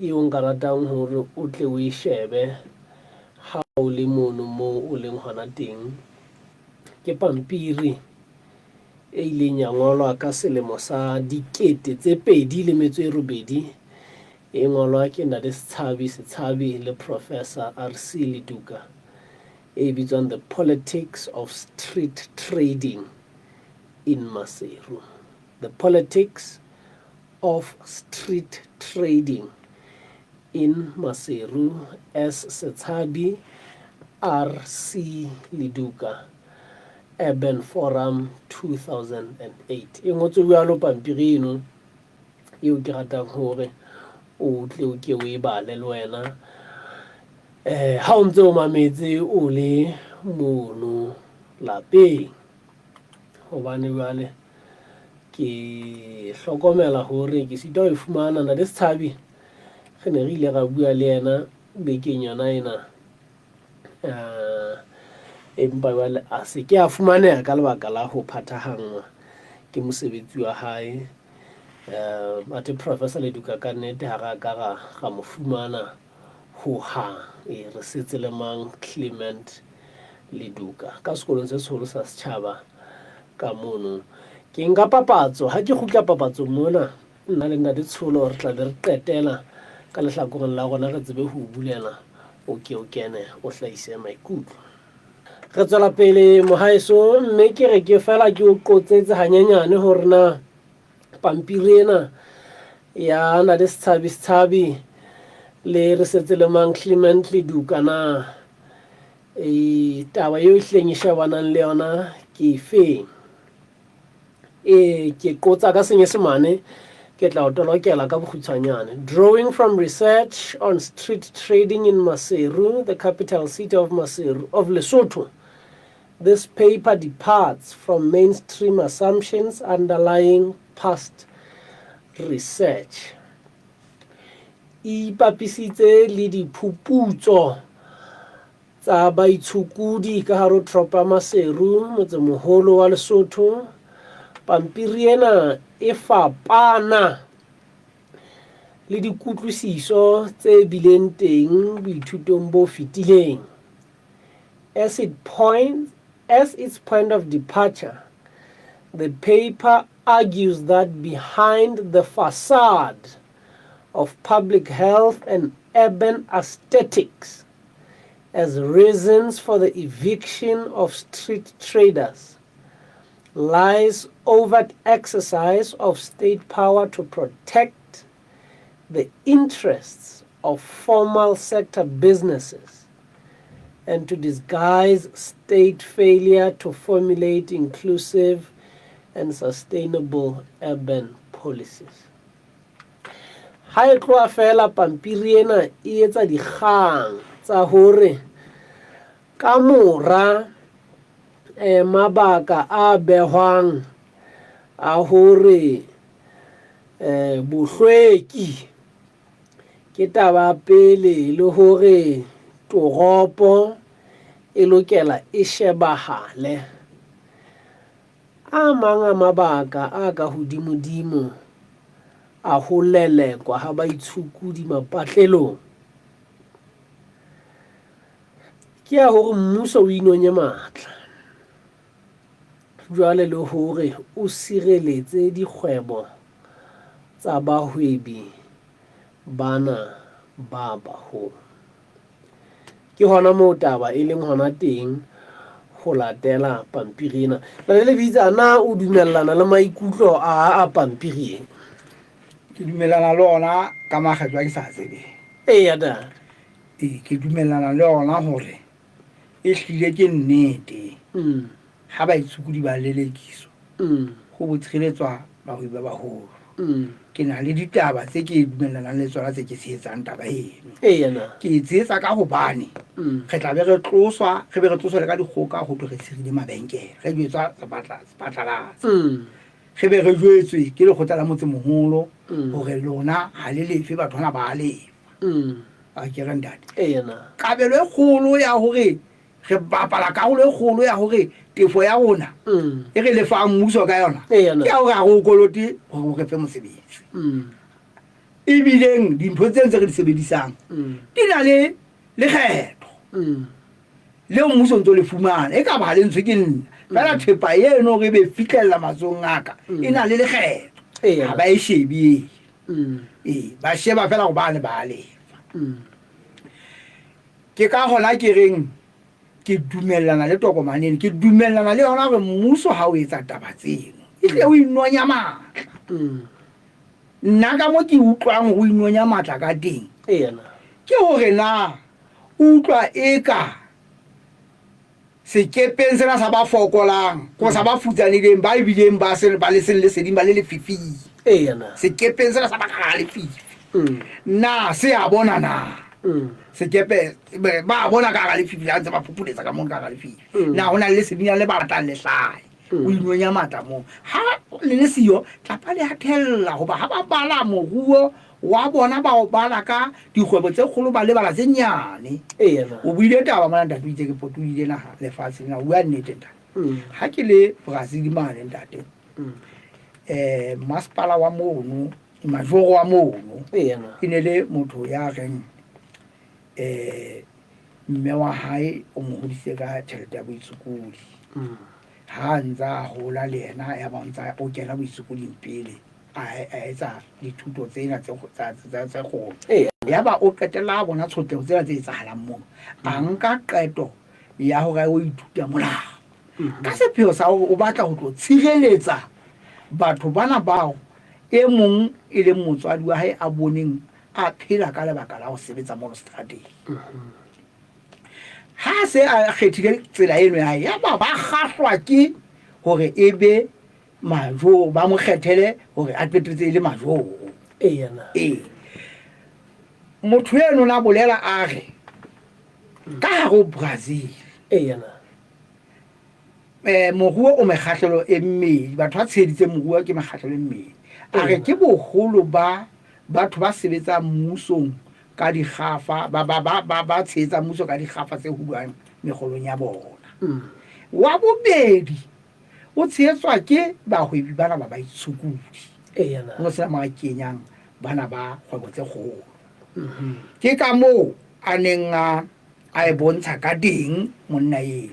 eo nka ratang hore o tle o e shebe ha o le mono moo o leng hona teng ke pampiri e ileng ya ngolwa ka selemo sa 2008 e ngolwa ke Ntate Setshabi le Professor RC Leduka e bitswang The Politics of Street Trading in Maseru. The Politics of Street Trading in Maseru as Setshabi RC Leduka Urban Forum 2008 e ngotswe jwalo pampiri eno eo ke ratang hore o tle o ke o e bale le wena ha o ntse o mametse o le mono lapeng hobane jwale ke hlokomela hore ke sitwa ho fumana Ntate Setshabi re ne re ile ra bua le yena bekeng yona ena empa jwale a se ke a fumaneha ka lebaka la ho phathahangwa ke mosebetsi wa hae ate Professor Leduka ka nnete ha ra ka ra mo fumana ho hang re setse le mang Clement Leduka ka sekolong se seholo sa setjhaba ka mono ke nka papatso ha ke khutla papatso mona nna le Ntate Tsholo re tla be re qetela ka lehlakoreng la rona re tsebe ho bulela o kene o hlahise maikutlo re tswela pele mohaeso mme ke re ke fela ke o qotsetse hanyanyane hore na pampiri ena ya Ntate Setshabi le re setse le mang Clement Leduka na taba eo hleng e shebanang le yona ke feng ke qotsa ka Senyesemane ke tla o tolokela ka bokgutshwanyane. Drawing from research on street trading in Maseru, the capital city of Lesotho, this paper departs from mainstream assumptions underlying past research. Ipapisitse le diphuputso tsa baitshokodi ka haro tropa Maseru motsemoholo wa Lesotho. Pampiri ena e fapana le dikutlwisiso tse bileng teng boithutong bo fetileng. As its point of departure, the paper argues that behind the facade of public health and urban aesthetics as reasons for the eviction of street traders lies overt exercise of state power to protect the interests of formal sector businesses and to disguise state failure to formulate inclusive and sustainable urban policies. Ha e tloa fela pampiri ena e etsa dikgang tsa hore ka mora mabaka a behwang a hore bohlweki ke taba pele le hore toropo e lokela e shebahale. A mang a mabaka a ka hodimodimo a ho lelekwa ha baitshokodi mapatlelong ke ya hore mmuso o inonye matla jwale le hore o sireletse dikgwebo tsa bahwebi bana ba baholo. Ke hona moo taba e leng hona teng ho latela pampiri ena. Le bitsa na o dumellana le maikutlo a pampiri? Ke dumellana le ona ka makgetlo a ke sa tsebe. Eya da. Ke dumellana le ona hore e hlile ke nnete. Ha baitshokodi ba lelekiswa ho botshireletswa bahwebi ba baholo. Ke na le ditaba tse ke dumellanang le tsona tse ke se etsang taba eno. Ke tsetsa ka hobane re tla be re tloswa le ka dikgoka ho tlo re sirile mabenkele re jwetswa sepatlalatsa re be re jwetswe ke lekgotla la motse moholo hore lona ha le lefe batho bana ba lefa a ke re ntate kabelo e kgolo ya hore re bapala karolo e kgolo ya hore tefo ya rona e re lefa mmuso ka yona ke ya hore ha go koloti ho re fe mosebetsi ebileng dintho tse ntse re di sebedisang di na le lekgetho leo mmuso ntse le fumana e ka ba le ntse ke nna fela thepa eno re be fitlhella matsong aka e na le lekgetho ha ba e shebi ba sheba fela go bane ba lefa ke ka hona ke reng ke dumellana le tokomaneng ke dumellana le yona hore mmuso ha o etsa taba tseno e tle o inonya matla nna ka mo ke utlwang ho inonya matla ka teng ke hore na utlwa eka sekepeng sena sa ba fokolang ko sa ba futsanileng ba ebileng ba le seding ba le lefifing sekepeng sena sa ba ka lefifi na se a bona na sekepe ba bona ka ga lefifi a ntse ba phupuletsa ka mona ka ga lefifi na hona le seding le ba ratang le hlae o inonya mata mo ha le siyo tlapa le hatella hoba ha ba bala moruo wa bona ba o bala ka dikgwebo tse kgolo ba le bala tse nyane o buile taba mona ntate itse ke potuile na lefatshe na wa nnete ntate ha ke le Brazil mane ntate masepala wa mono majoro wa mono ine le motho ya reng mme wa hae o mo hodise ka tjhelete ya boitsukudi ha ntsa hola le yena ya bontsa o kena boitsukoding pele a etsa dithuto tsena tse kgolo ya ba o qetela bona tshotleho tsena tse etsahalang moo a nka qeto ya hore o ithuta molao ka sepheo sa hore o batla ho tlo tshireletsa batho bana bao e mong e leng motswadi wa hae a boneng a phela ka lebaka la ho sebetsa mo strateng ha se a kgethile tsela eno ya hae ya ba kgahlwa ke hore ebe majo ba mo kgethele hore a qetetse ile majo motho eno na bolela a re ka hare Brazil moruo o mekgahlelo e mmedi batho ba tsheditse moruo ke mekgahlelo e mmedi a re ke boholo ba batho ba sebetsa mmusong ka dikgafa ba tshetsa mmuso ka dikgafa tse hulwang megolong ya bona wa bobedi o tshetswa ke bahwebi bana ba baitshokudi mo se ma kenyang bana ba kgwebo tse kgolo. Ke ka moo a neng a e bontsha ka teng monna eo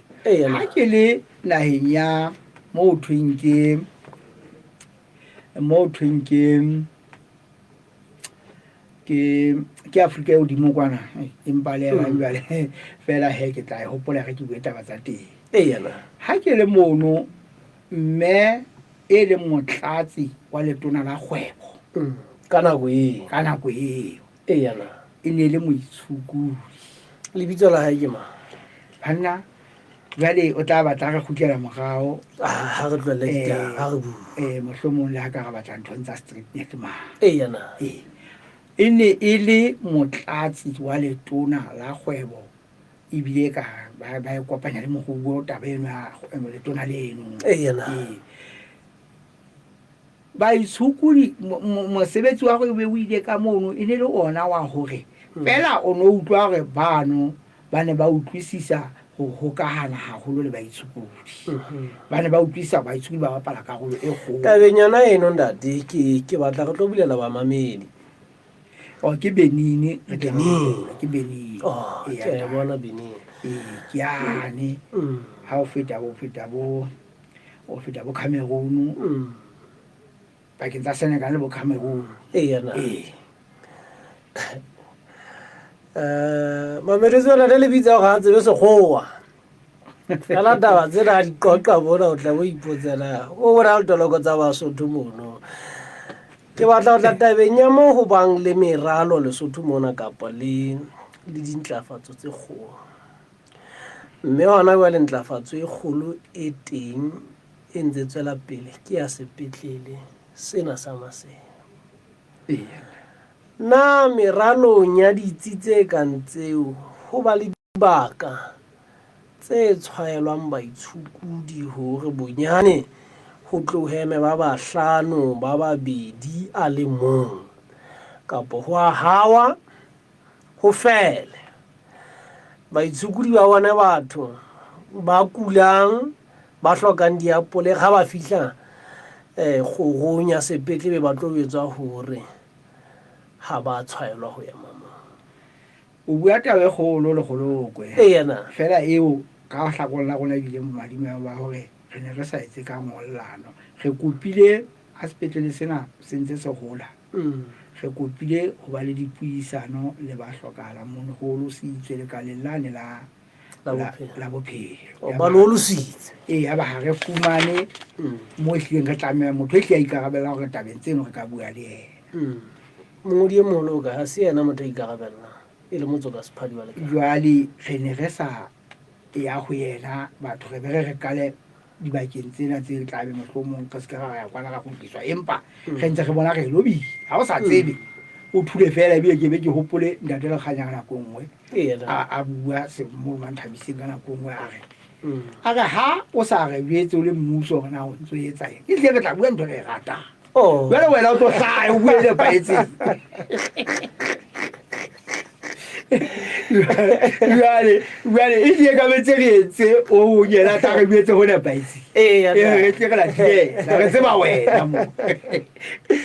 ha ke le naheng ya mo thweng ke Afrika e hodimo kwana empa le jwale fela he ke tla e hopola ge ke bue taba tsa teng. Ha ke le mono mme e le motlatsi wa letona la kgwebo ka nako eo e ne le moitshukudi. lebitso la hae ke mang? Banna jwale o tla batla re kgutlela morao ha re tlohelle ditaba ha re bua mohlomong le ha ka re batla nthong tsa street net man. E ne e le motlatsi wa letona la kgwebo ebile ka ba e kopanya le moruo taba eno ya letona leno. Baitshukudi mosebetsi wa go be o ile ka mono e ne le ona wa hore fela o no utlwa gore bano ba ne ba utlwisisa go hokahana haholo le baitshukudi. Ba ne ba utlwisisa baitshukudi ba bapala karolo e kgolo. Tabeng yona eno ntate ke batla re tlo bulela bamamedi. Ke Benini ke bona Benini ke yane ha o feta bo Cameroon pakeng tsa Senegal le bo Cameroon. Mameretsi ona le lebitsa go a tsebe sekgowa ka la taba tsena di qoqa bona o tla bo ipotsela o bona le toloko tsa Basotho mono. Ke batla o tla tabeng ya mo ho bang le meralo Lesotho mona kapa le dintlafatso tse kgolo. Mme hona jwale ntlafatso e kgolo e teng e ntse tswela pele ke ya sepetlele sena sa Masela. Na meralong ya ditsi tse kang tseo ho ba le dibaka tse tshwaelwang baitshukudi hore bonyane ho tloheme ba bahlano ba babedi a le mong kapo ho a hawa ho fele baitshukudi ba bona batho ba kulang ba hlokang diapole ga ba fihla kgorong ya sepetlele ba tlo etswa hore ha ba tshwaelwa ho ya mama. O bua taba e kgolo le kgolokwe fela eo ka hlakolla la rona ebile madimo ba hore re ne re sa etse ka ngollano. Re kopile ha sepetlele sena se ntse se hola re kopile ho ba le dipuisano le ba hlokahalang mono holo se itswe le ka lelane la bophelo ba lo lositse ya ba ha re fumane mo hleng re tlameha motho e hle a ikarabella hore tabeng tseno re ka bua le yena. Mongodi e moholo ka ha se yena motho a ikarabella e le motso ka sephadi wa le jwale re ne re sa ya ho yena batho re be re kale dibakeng tsena tse tlabe mohlomong ka se ka ra ya kwana ka kgutliswa empa re ntse re bona re lobile ha o sa tsebe o thule fela ebile ke be ke hopole ntate le kganya nako nngwe a bua se mo Manthabiseng ka nako nngwe a re ha o sa re jwetse o le mmuso hore na o ntso etsa eng ke tle re tla bua ntho re ratang jwale wena o tlo hlaya o bue le paetseng jwale e tle ka betse re etse o yena tla re buetse ho nepaetse re tle re la tlela re tseba wena mo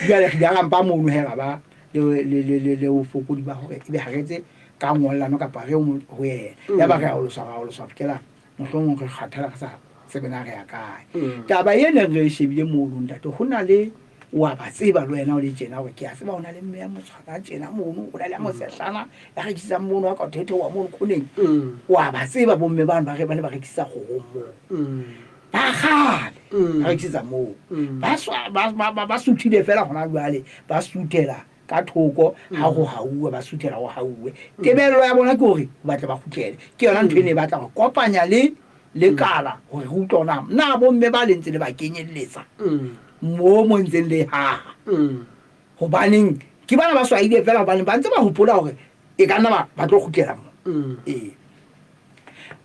jwale re ga mpa mono he ba le o fokodi ba hore ebe ha re etse ka ngollano kapa re ho yena ya ba re a o loswa fikela mohlomong re kgathala ka sa sebena re ya kae taba ena re shebile mono ntate ho na le wa ba tseba le wena o le tjena hore ke a tseba ona le mme ya motshwara tjena mono o la le mosehlana ya rekisa mono wa ka thete wa mono khoneng wa ba tseba bomme bana ba re ba le ba rekisa kgomo ba khale ba rekisa mo ba suthile fela hona jwale ba suthela ka thoko ha go hauwe ba suthela go hauwe tebello ya bona ke hore ba tla ba khutlele ke yona ntwe ne batla go kopanya le kala hore ho utlona na bomme ba lentse le ba kenyelletsa mo ntseng le haha hobaneng ke bana ba swahile fela hobaneng ba ntse ba hopola hore e ka nna ba tlo kgutlela mo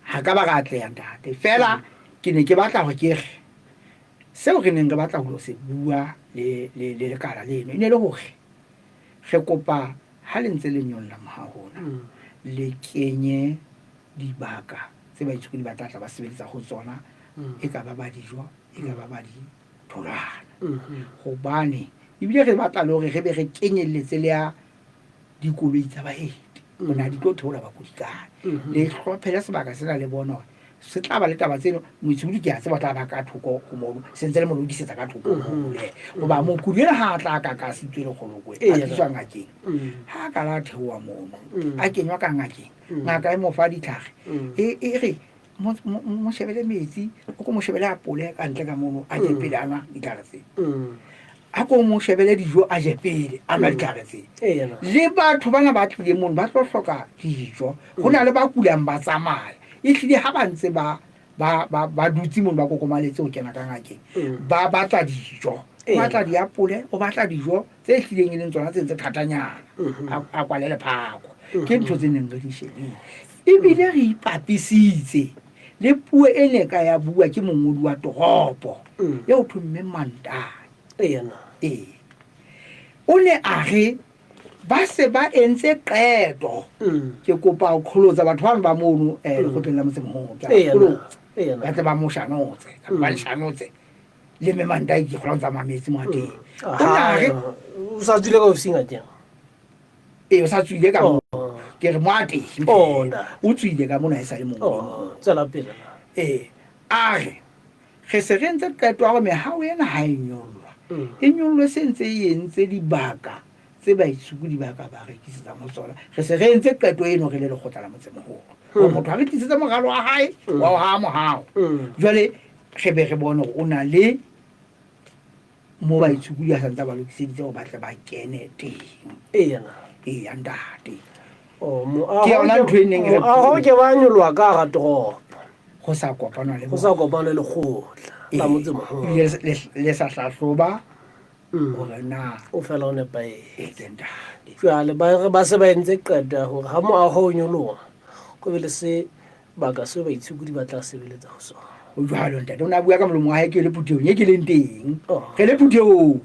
ha ka ba ka atleha ntate fela ke ne ke batla hore ke re seo re neng re batla ho se bua le lekala leno e ne le hore re kopa ha le ntse le nyolla mohahona le kenye dibaka tse ba itshukudi ba tla ba sebetsa ho tsona e ka ba dijo e ka ba di tholwana hobane ebile re batla le hore re be re kenyelletse le ya dikoloi tsa baeti ona di tlo theola bakudi kae le hlophele sebaka sena le bona hore se tla ba le taba tseno moitshudi ke a tseba tla ba ka thoko go mono sentse le mono di setsa ka thoko mo le goba mokudi ena ha tla ka ka sitswe le golokwe a tswa ngakeng ha ka la theoa mono a kenywa ka ngakeng ngaka e mo fa ditlhage e re mo shebele metsi o ko mo shebele apole ka ntle ka mono a je pele ana ditlhare tse a ko mo shebele dijo a je pele ana ditlhare tse le batho bana ba tlile mono ba tlo hloka dijo go na le ba kulang ba tsamaya e tlile ha ba ntse ba dutse mono ba kokomaletse o kena ka ngakeng ba batla dijo o batla diapole o batla dijo tse tlileng e leng tsona tse thatanyana a kwalele phako ke ntho tse neng re di shebile ebile re ipapisitse le puo e ne ka ya bua ke mongodi wa toropo eo thumme Mantane o ne a re ba se ba entse qeto ke kopa ho kholotsa batho ba ba mono go tlola motsemoholo ka tse ba mo shanotse ba shanotse le me Mantane ke go tsa mametsi mo teng o na re o sa tsile ka ofising a teng o sa tsile ka mo ke re mo ate o tsile ka mona e sa le mo tsela pele a re se re ntse qeto ya go mehao ena ha e nyollwa e nyollwe se ntse e entse dibaka tse ba itshukudi ba ka ba rekisetsa mo tsona re se re entse qeto eno re le lekgotla la motsemoholo go motho a rekisetsa moralo wa hae wa ho ha mohao jwale re be re bone gore o na le mo ba itshukudi a santse ba lokiseditse go batle ba kene teng ntate ke yona ntho e neng ke ba nyolwa ka ga toropo go sa kopana le lekgotla la motsemoholo le sa hlahloba gore na o fela o nepaetse jwale ba se ba entse qeto ya gore ga moago o nyologa go be le se baka seo ba itshukudi ba tla sebeletsa go sona jalo ntate o ne a bua ka molomo wa gae ke le phutheong e ke leng teng ge le phutheong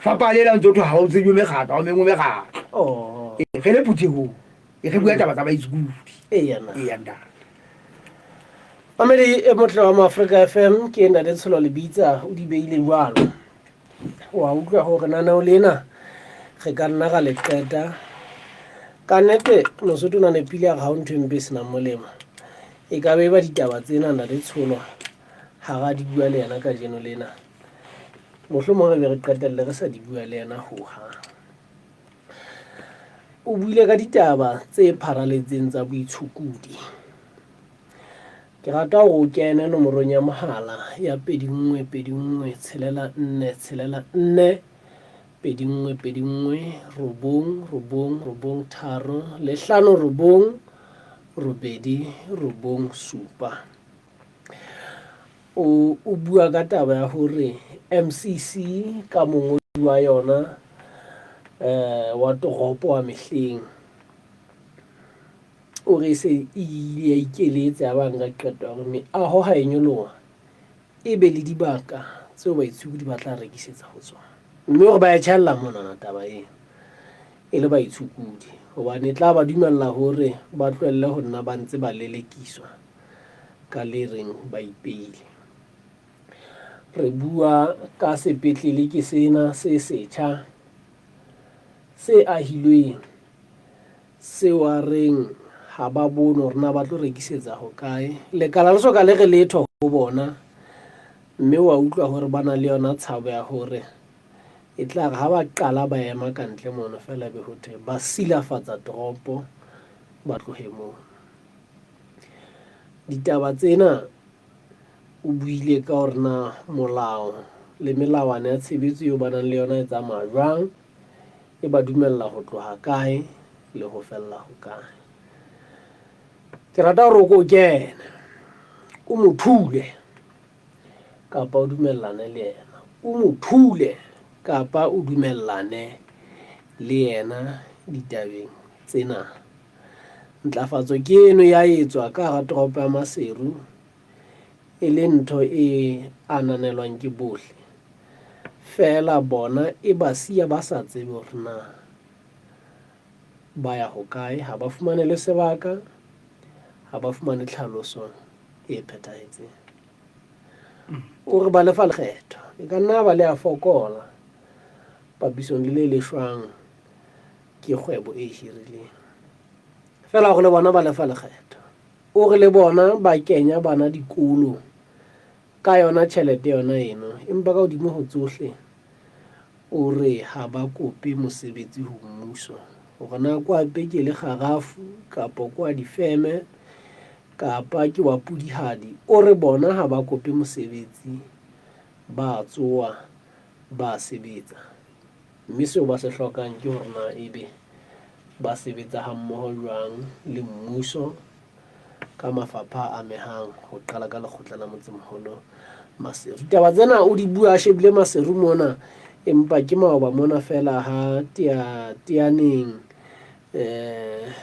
fapa le la ntse o tho ga o tsebio megata o mengwe megatlo ge le phutheong e ge bua taba tsa ba itshukudi ntate Mamedi e motle wa Africa FM ke nna le tsholo le bitsa o di beile jwalo wa utlwa gore nana o lena ge ka nna ga le qeta ka nnete Mosotho na ne pile ga o ntho empe sena molemo e ka be ba ditaba tsena na le tsholo ga ga di bua le yana ka jeno lena mohlomong re qetelle re sa di bua le yana ho ha o buile ka ditaba tse pharaletseng tsa boitshukudi ke rata go kene nomorong ya mohala ya 21 o bua ka taba ya hore MCC ka mongodi wa yona wa toropo wa mehleng o re se ile ikeletse a banga qeto gore meaho ha e nyoloha e be le dibaka tseo ba itshukudi ba tla rekisetsa go tsona mme gore ba ya tshalla mona taba e le ba itshukudi hobane e tla ba dumella hore ba tlwelle ho nna ba ntse ba lelekiswa ka le reng ba ipeile re bua ka sepetlele ke sena se setjha se ahilweng se wa reng ha ba bone hore na ba tlo rekisetsa ho kae lekala le soka le re letho ho bona mme wa utlwa hore ba na le yona tshabo ya hore e tla ha ba qala ba ema ka ntle mona fela be ho the ba silafatsa toropo ba tlohe moo ditaba tsena o buile ka hore na molao le melawana ya tshebetso eo ba nang le yona e tsamaya jwang e ba dumella ho tloha kae le ho fella ho kae ke rata hore o ko kene o mo thule kapa o dumellane le yena o mo thule kapa o dumellane le yena ditabeng tsena ntlafatso ke eno ya etswa ka hara toropo ya Maseru e le ntho e ananelwang ke bohle fela bona e ba siya ba sa tsebe hore na ba ya ho kae ha ba fumane le sebaka ha ba fumane tlhaloso e phethahetseng o re ba lefa lekgetho e ka nna ba le a fokola papisong le leshwang ke kgwebo e hirileng fela go le bona ba lefa lekgetho o re le bona ba kenya bana dikolo ka yona tšhelete yona eno empa ka godimo go tsohle o re ha ba kope mosebetsi ho mmuso gore na kwa peke le garafu kapa kwa difeme kapa ke wa pudihadi o re bona ha ba kope mosebetsi ba tsoa ba sebetsa mme seo ba se hlokang ke hore na ebe ba sebetsa ha mmoho jwang le mmuso ka mafapha a amehang ho qala ka lekgotla la motsemoholo Maseru. Taba tsena o di bua shebile Maseru mona empa ke maoba mona fela ha teaneng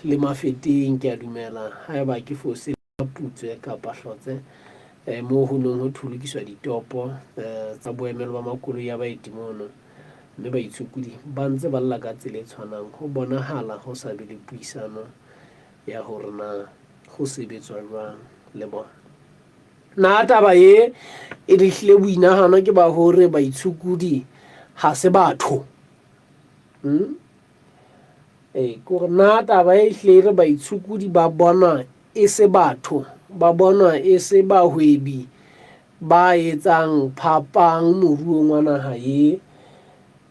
le mafeteng ke a dumela haeba ke fose putswe kapa hlotse mo ho nong ho thulukiswa ditopo tsa boemelo ba makoloi ya baeti mono mme baitshokodi ba ntse ba lla ka tsela e tshwanang ho bonahala ho sa be le puisano ya hore na go sebetswa jwang le bona na taba e dihlile boinahano ke ba hore baitshokodi ha se batho ko na taba e hlile baitshokodi ba bona e se batho ba bona e se bahwebi ba etsang phapang moruong wa naha e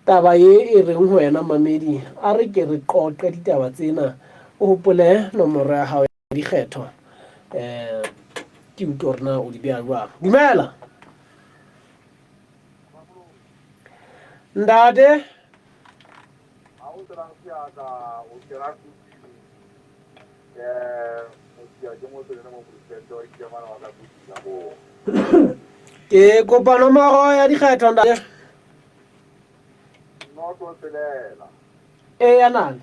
taba e reng ho wena mamedi a re ke re qoqe ditaba tsena o hopole nomoro ya hao ya dikgetho ke utlwe hore na o di beha jwang dumela ntate ke kopa nomoro ya dikgetho ntate e ya nana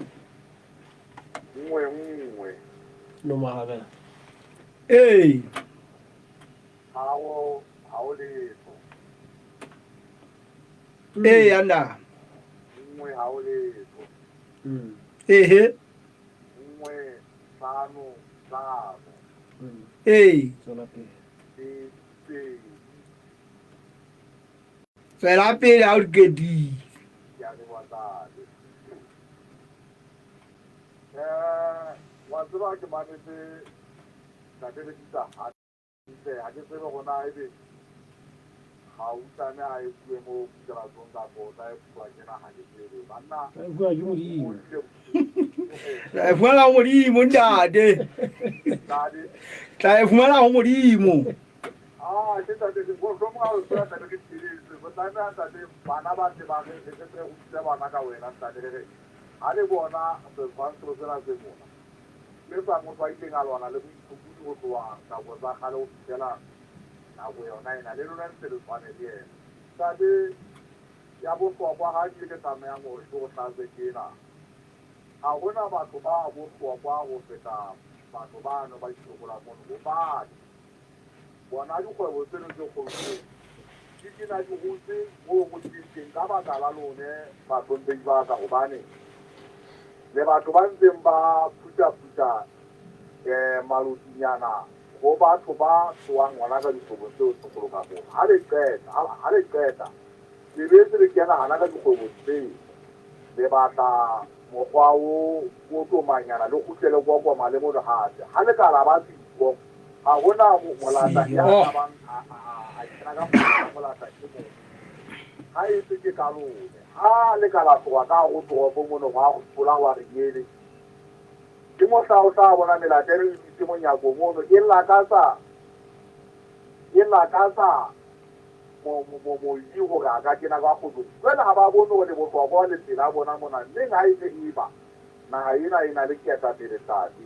nomoro bela yana ehe tswela pele ha o di wa tseba ke mametse ka berekisa hantle ha ke tsebe gona ebe ga o tsane a e bue mo diratsong tsa bona e bua ke nagane pele banna tla e fumana ho modimo ntate tla e fumana ho modimo ke tate ke go mo ga o tsaya tate ke tsile go tsaya tate bana ba se ba ke se go tsaya bana ka wena tate ke ha le bona se ba se tsela se mona le ba mo ba iteng a lwana le go go tloa ka go ba ga lo tsela na go yona ina le lona ntse le tswane le ena tate ya bo kwa ha ke ke tsamaya mo go tlatse kena a gona batho ba bo kwa go feta batho ba no ba itlokola mo go ba bona dikgwebo tseno tse kgolo di kena di gotse mo go tsitseng ka baka la lone batlhompedi ba ka gobane le batho ba ntseng ba phutha malodinyana go batho ba tsoang ngwana ka dikgwebo tseo sekgolo ka bona ha le qeta lebetse le kena gana ka dikgwebo tseo le batla mokgwa o tomanyana le kgutlele kwa kwa malemo le gape ga le ka la ba tsiko ga gona molata ya bang a kena ka molata ke mo ga e se ke ka lone ha le ka la tloga ka go toropo mono go a go tsola wa re yele ke mohla o tla bona melate e re itse monyako mono e lakatsa moyi gore a ka kena ka kgotso jale ga ba bone gore botlhokwa le tsela bona mona mme ga e se eba naga ena e na le keetapele tate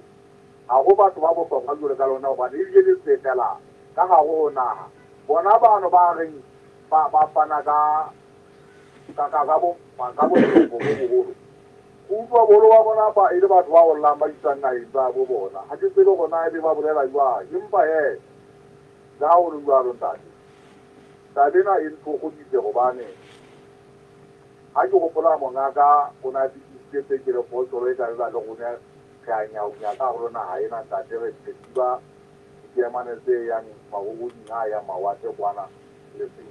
ga go batho ba botlhokwa jole ka lona gobane ebile le tsetela ka ga go naga bona bano ba reng ba fana ka botlhoko bo bogolo utlwa bolo wa bona ba e le batho ba gollang ba isang nageng tsa bo bona ga ke tsebe gona e be ba bolela jwang empa ja o le jalo ntate tabena e ntlhogoditse gobane ga ke gopola mongaka o na diisitse ke le potsolo e ka lela le gone ge a nyaunya ka golo naga ena tate re phetiba dikeemane tse yang magogoding a ya mawatle kwana le seng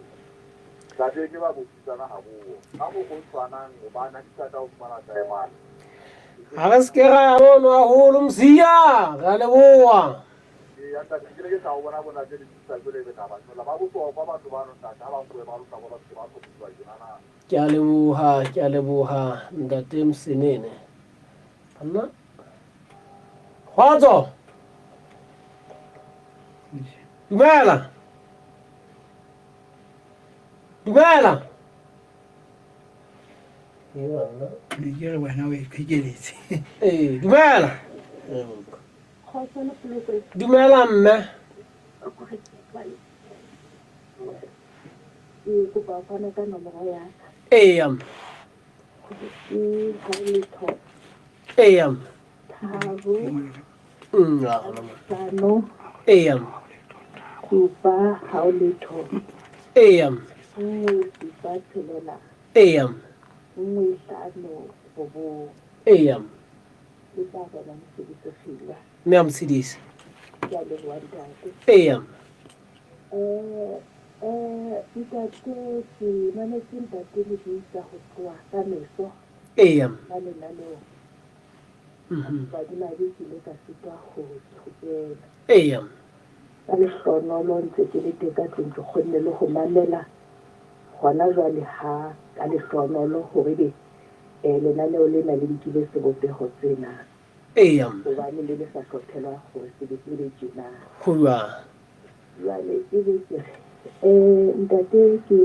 ntate ke ba botsisana ha boo ka mo go tshwanang o ba na ditata o fumana taemane ga re se ke ra ya mono haholo msia ra leboa ya ntate ke le ke sa o bona bona ke di tsa le be taba la ba botlhokwa batho ba rona ntate ba bue ba rona bona ke ba go bua dinana ke a leboha ntate Msenene nna kgotso dumela ne ke re wena o iqhekeletse dumela dumela mme eya eya eya Kupa hauletho eya nngwe supa tshelela eya nngwe hlano bobo eya ke ba bona mosebetsegile mme a motshedisi ya le ntate eya ntate ke manetse ntate le buisa go tloa ka meso eya ka lenaneo badimadi ke ile ka sitwa go kena eya ka lehlohonolo ntse ke le teng ka tlong ke kgonne le go mamela gona jwale ha ka lehlohonolo gore be lenaneo lena le nkile sebopego tsena eya gobane le le sa hlothelwa gore sebetse le tjena go jwang jwale e be ke ntate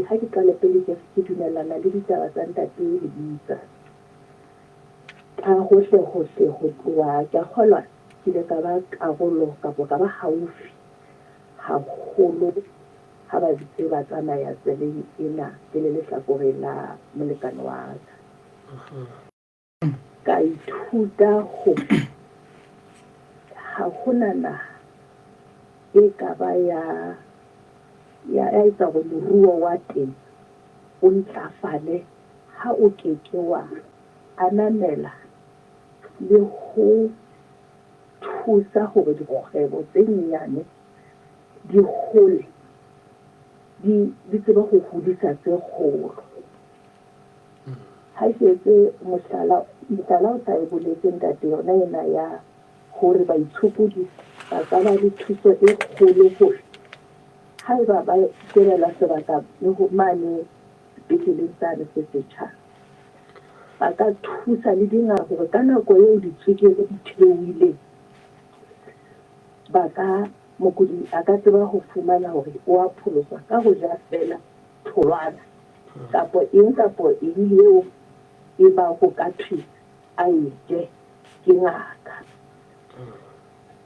ha ke qala pele ke dumellana le ditaba tsa ntate le bitsa ka hohle go tloa ke a kgolwa ke ile ka ba karolo kapo ka ba haufi haholo ha ba bitse ba tsamaya tseleng ena ke le lehlakoreng la molekane wa ka ithuta ho ha hona naha e ka ba ya etsa gore moruo wa teng o ntlafale ha o keke wa ananela le ho thusa gore dikgwebo tse nyane di hole di tsebe go hodisa tse kgolo ha ke etse mohlala o sa e boletseng tate yona ena ya gore baitshupudi ba ka ba le thuso e kgolo gore ha e ba direla sebaka le ho mane sepetleleng sane se setjhaba ba ka thusa le dingaka gore ka nako eo ditswekere di theohileng ba ka mokudi a ka tseba ho fumana hore o a pholoswa ka ho ja fela tholwana kapo eng eo e ba go ka thwe a e je ke ngaka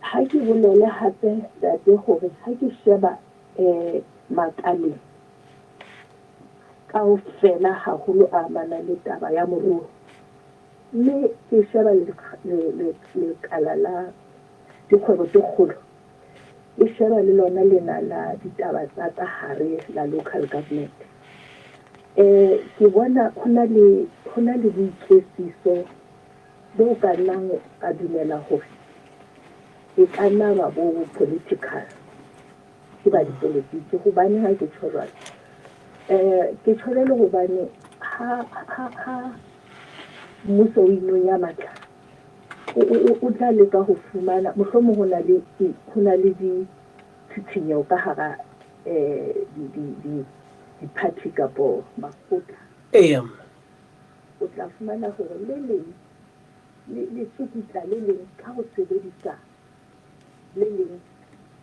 ha ke bolele hape date gore ha ke sheba makaleng kaofela haholo a amanang le taba ya moruo mme ke sheba lekala la dikgwebo tse kgolo e sheba le lona lena la ditaba tsa ka hare la local government ke bona ho na le boitlesiso bo ka nnang ka dumela hore e ka nna ba bo political ke ba dipolotiki hobane ha ke tshwarwa ke tshwarele hobane ha mmuso o inonya matla o tla leka ho fumana mohlomong ho na le ditshitshinyo ka hara di-party kapo makgotla o tla fumana hore le leng le tsukutla le leng ka ho sebedisa le leng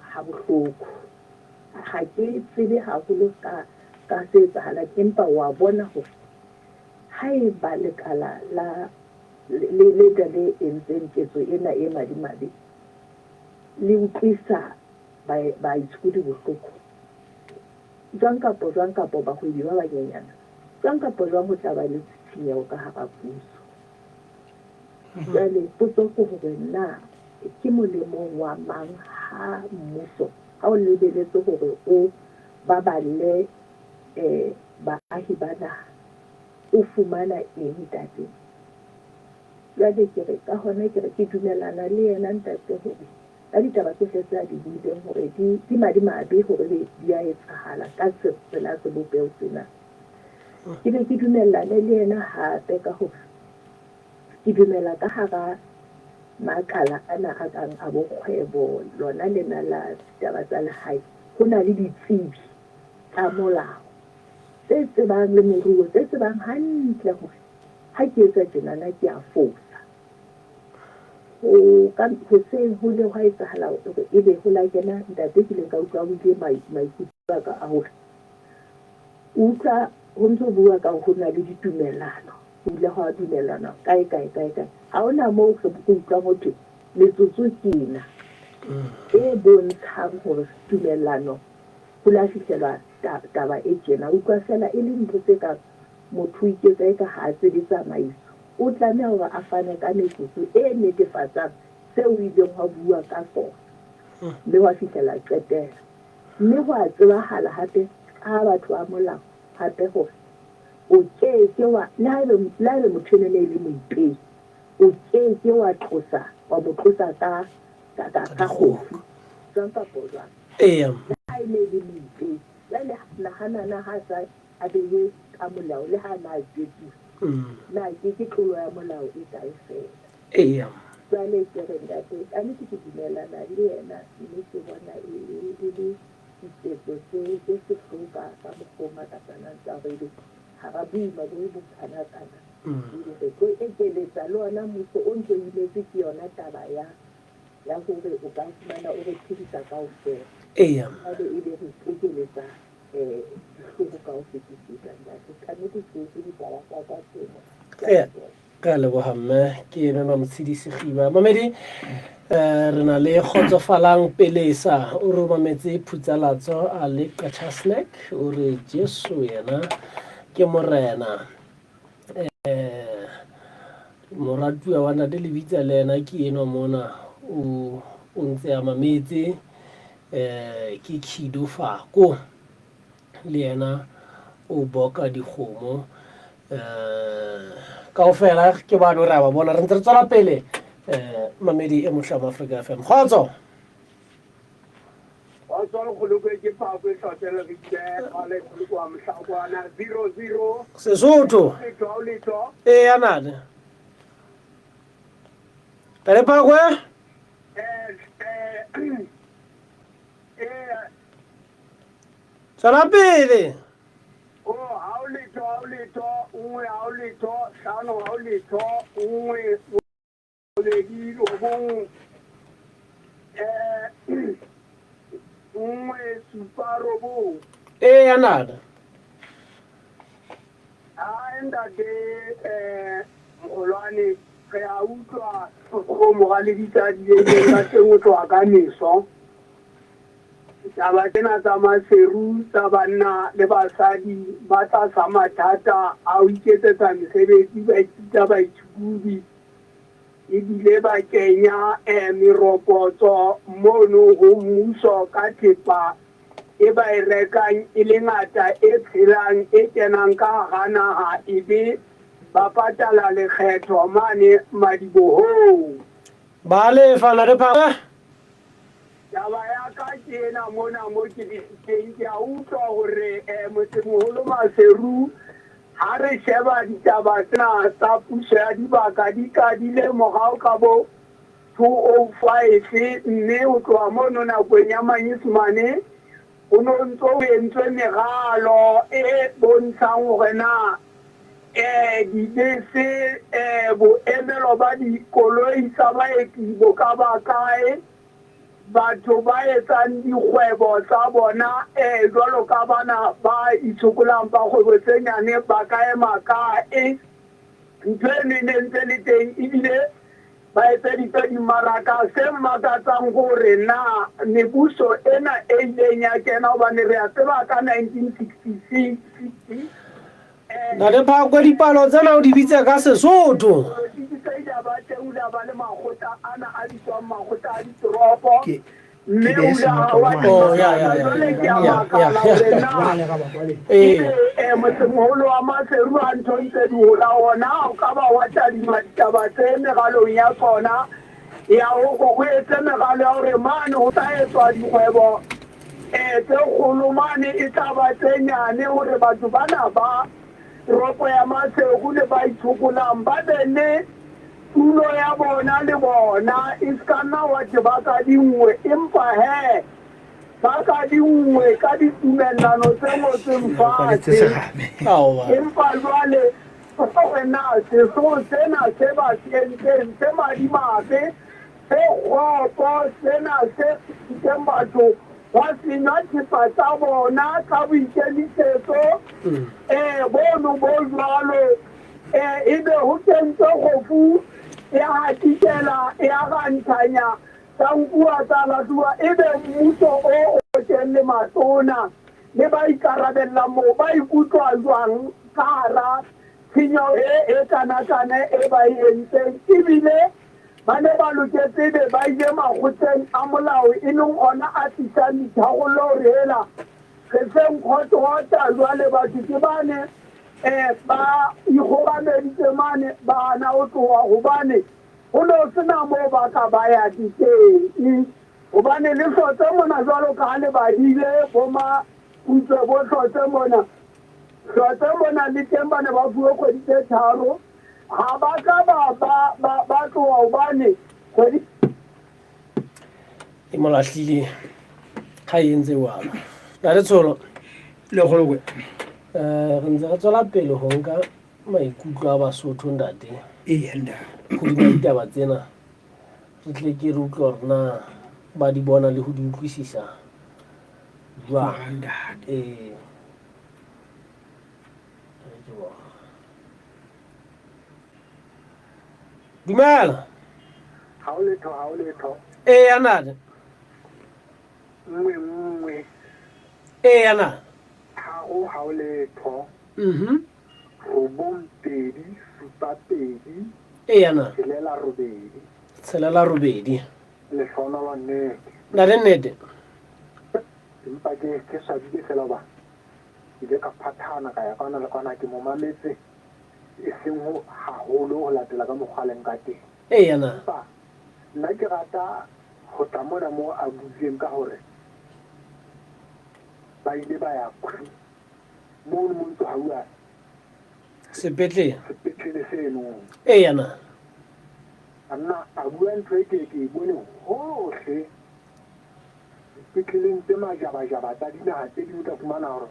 ha bohloko ha ke tsebe haholo ka se etsahalang empa wa bona hore ha e ba lekala la le entseng ketso ena e madimabe le utlwisa baitshudi bohloko jwang kapo bahwebi ba banyenyana jwang kapo jwang ho tla ba le tshinyego ka hara puso jwale potso ke hore na ke molemong wa mang ha mmuso ha o lebeletse hore o baballe baahi ba naha o fumana eng tate jwale ke re ka hona ke re ke dumelana le yena ntate hore ka ditaba tsohle tse a di buileng hore di madimabe hore di a etsahala ka tsela se bopeo tsena ke be ke dumellane le yena hape ka hore ke dumela ka hara makala ana a kang a bokgwebo lona lena la taba tsa lehae ho na le ditsebi tsa molao tse tsebang le moruo tse tsebang hantle hore ha ke etsa tjenana ke a fosa ho seng ho le hwa etsahala hore ebe ho la kena ntate ke le ka utlwa bile maikutlo ka a hore utlwa ho ntso bua ka ho na le ditumellano ile ho dumellana kae ha ona moo go utlwa motho letsotso kena e bontshang hore tumellano ho la fihlelwa taba e tjena utlwa fela e le ntho tse ka motho iketsa e ka ha tse di tsamaiso o tlameha hore a fane ka metsotso e netefatsang seo o ileng wa bua ka sona mme wa fihlela qetela mme ho a tsebahala hape ka batho ba molao hape hore o ke wa la le motho ne le moipehi o ke wa tlosa wa motlosa ka khofi tsantsa bozwa ha ile le moipehi la le nahana ha sa a be ka molao le ha na jetsi na ke tlolo ya molao e tla fela jwale ke re ntate a ne ke dumelana le yena mme ke bona e le ditsetso tse sehloka ka mokgoma ka tsana tsa rele ha ba buima bo bokana-kana go ekeletsa le ona mmuso o ntse iletse ke yona taba ya hore o ka fumana o re phedisa kaofela ebe e be re ekeletsa dihloko ka ho fetisisa ntate kannete ke ditaba tsa ka tsena ka lebohamme ke ena na motshedisi khiba mamedi re na le khotsofalang pelesa o re mametse phutsalatso a le qacha snack o re Jesu yena ke morena moratuwa wa ntate le bitsa le ena ke eno mona o ntse a mametse ke Khido Fako le yena o boka dikgomo kaofela ke ba no ra ba bona re ntse re tswela pele mamedi e Mohlama Africa FM khotso Sesotho anane tale pa kwe tsala pele anana Molwane re a utlwa go mogale ditsadile ka teng tlo ka meso taba tsena tsa maseru tsa banna le basadi ba tsa sa mathata a o iketsetsa mesebetsi ba ithuta baithuti ebile ba kenya meropotso mono ho mmuso ka thepa e ba e rekang e le ngata e tshelang e kenang ka hara naha ebe ba patala lekgetho mane madibohong ba le fana re pa taba ya ka tjena mona mo ke diteng ke a utlwa hore motsemoholo Maseru ha re sheba ditaba tsena tsa puso ya dibaka di kadile morao ka bo 205 mme o tloha mono nakong ya Manyesemane o no ntso o entswe megalo e bontshang hore na dibese boemelo ba dikoloi tsa baeti bo ka ba kae batho ba etsang dikgwebo tsa bona jwalo ka bana ba itshokolang ba kgwebo tse nyane ba ka ema kae ntho eno e ne ntse le teng ebile ba etseditse dimmaraka se makatsang gore na mebuso ena e ileng ya kena hobane re a tseba ka 1966 na le pa kwa dipalo tsena o di bitse ka Sesotho ba le makgotla ana a bitswang makgotla a ditoropo motsemoholo wa Maseru a ntho ntse di hola ona o ka ba wa tadima ditaba tse megalong ya tsona ya go etse megalo ya gore mane go tla etswa dikgwebo tse kgolo mane e tla ba tse nyane gore batho bana ba toropo ya Matshego le ba itshokolang ba be le tulo ya bona le bona e ska nna wa ke ba ka dingwe empa he ba ka dingwe ka ditumellano tse ngotsweng fatshe empa jwale wena seso sena se ba se entseng se madimabe se kgopo sena se teng batho ba senya thipa tsa bona ka boikemisetso bono bo jwalo ebe ho kentse kgofu e hatikela e agantanya tsa nkuwa tsa latuwa ebe mmuso o kenne matona le ba ikarabella mo ba ikutlwa jwang ka hara tshenyo e kana-kana e ba e entseng ebile ba ne ba loketse be ba ile makgotleng a molao e leng ona a tlisang ditharollo hore hela re seng kgothota jwale batho ke bane ba ikgobameditse mane bana o tloga gobane go ne sena mo ba ka ba ya diteng gobane le hlotse mona jwalo ka le badile boma utswe bo hlotse mona le teng ba ne ba fuwe kgwedi tse tharo ga ba ka ba tloga gobane kgwedi e molahlile ga e entse wala ya letsholo le golokwe re ntse re tswela pele go nka maikutlo a Basotho ntate nda godimo ditaba tsena re tle ke re utlwa gore na ba di bona le go di utlwisisa jwang dumela ha o letho anate nngwe ana ha o letho robong 2 ana tshelela robedi le sona wa nnete na le nnete empa ke sa di fela ba ile ka phathana ka ya kana le kana ke mo mametse e seng ho haholo ho latela ka mogwaleng ka teng ana nna ke rata go tsamona mo a butseng ka hore ba ile ba ya mo ntse ha uwa sepetlele seno ana anna a bua ntho e ke bone hohle sepetleleng tse majabajaba tsa dinaga tse dingwe tla fumana gore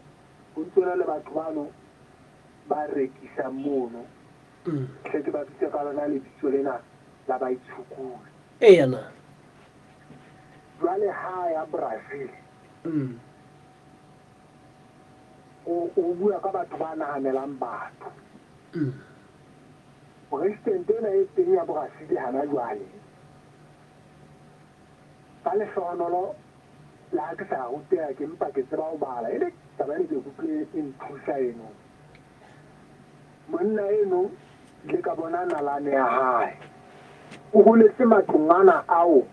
go ntsona le batho bano ba rekisa mono tle ke ba bitse ka lona lebitso lena la baitshokodi ana jwale ha ya Brazil o bua ka batho ba nahanelang batho president ena e teng ya Brazil hana jwale ka lehlohonolo la ke sa rutea ke mpa ke tseba ho bala e le tabane ke kutlwe inthusa eno monna eno le ka bona nalane ya hae o holetse matlongana ao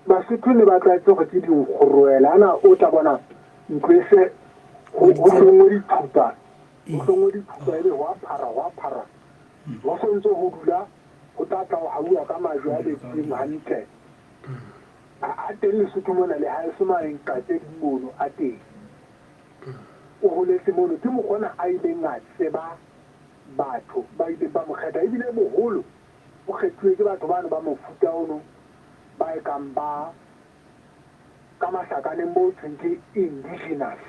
Basotho ne ba tlaetse go tse dinkgoroela ana o tla bona ntlo e se go hlongwe dithuta ebe go phara go sontse go dula go tlatla go haua ka majwe a betseng hantle a teng Lesotho mona le ha e somareng ka tse dimono a teng o holetse mono ke mokgona a ileng a tseba batho ba ile ba mo kgetha ebile boholo o kgethuwe ke batho bano ba mofuta ono ba e kang ba ka masakaneng bo thweng ke indigenous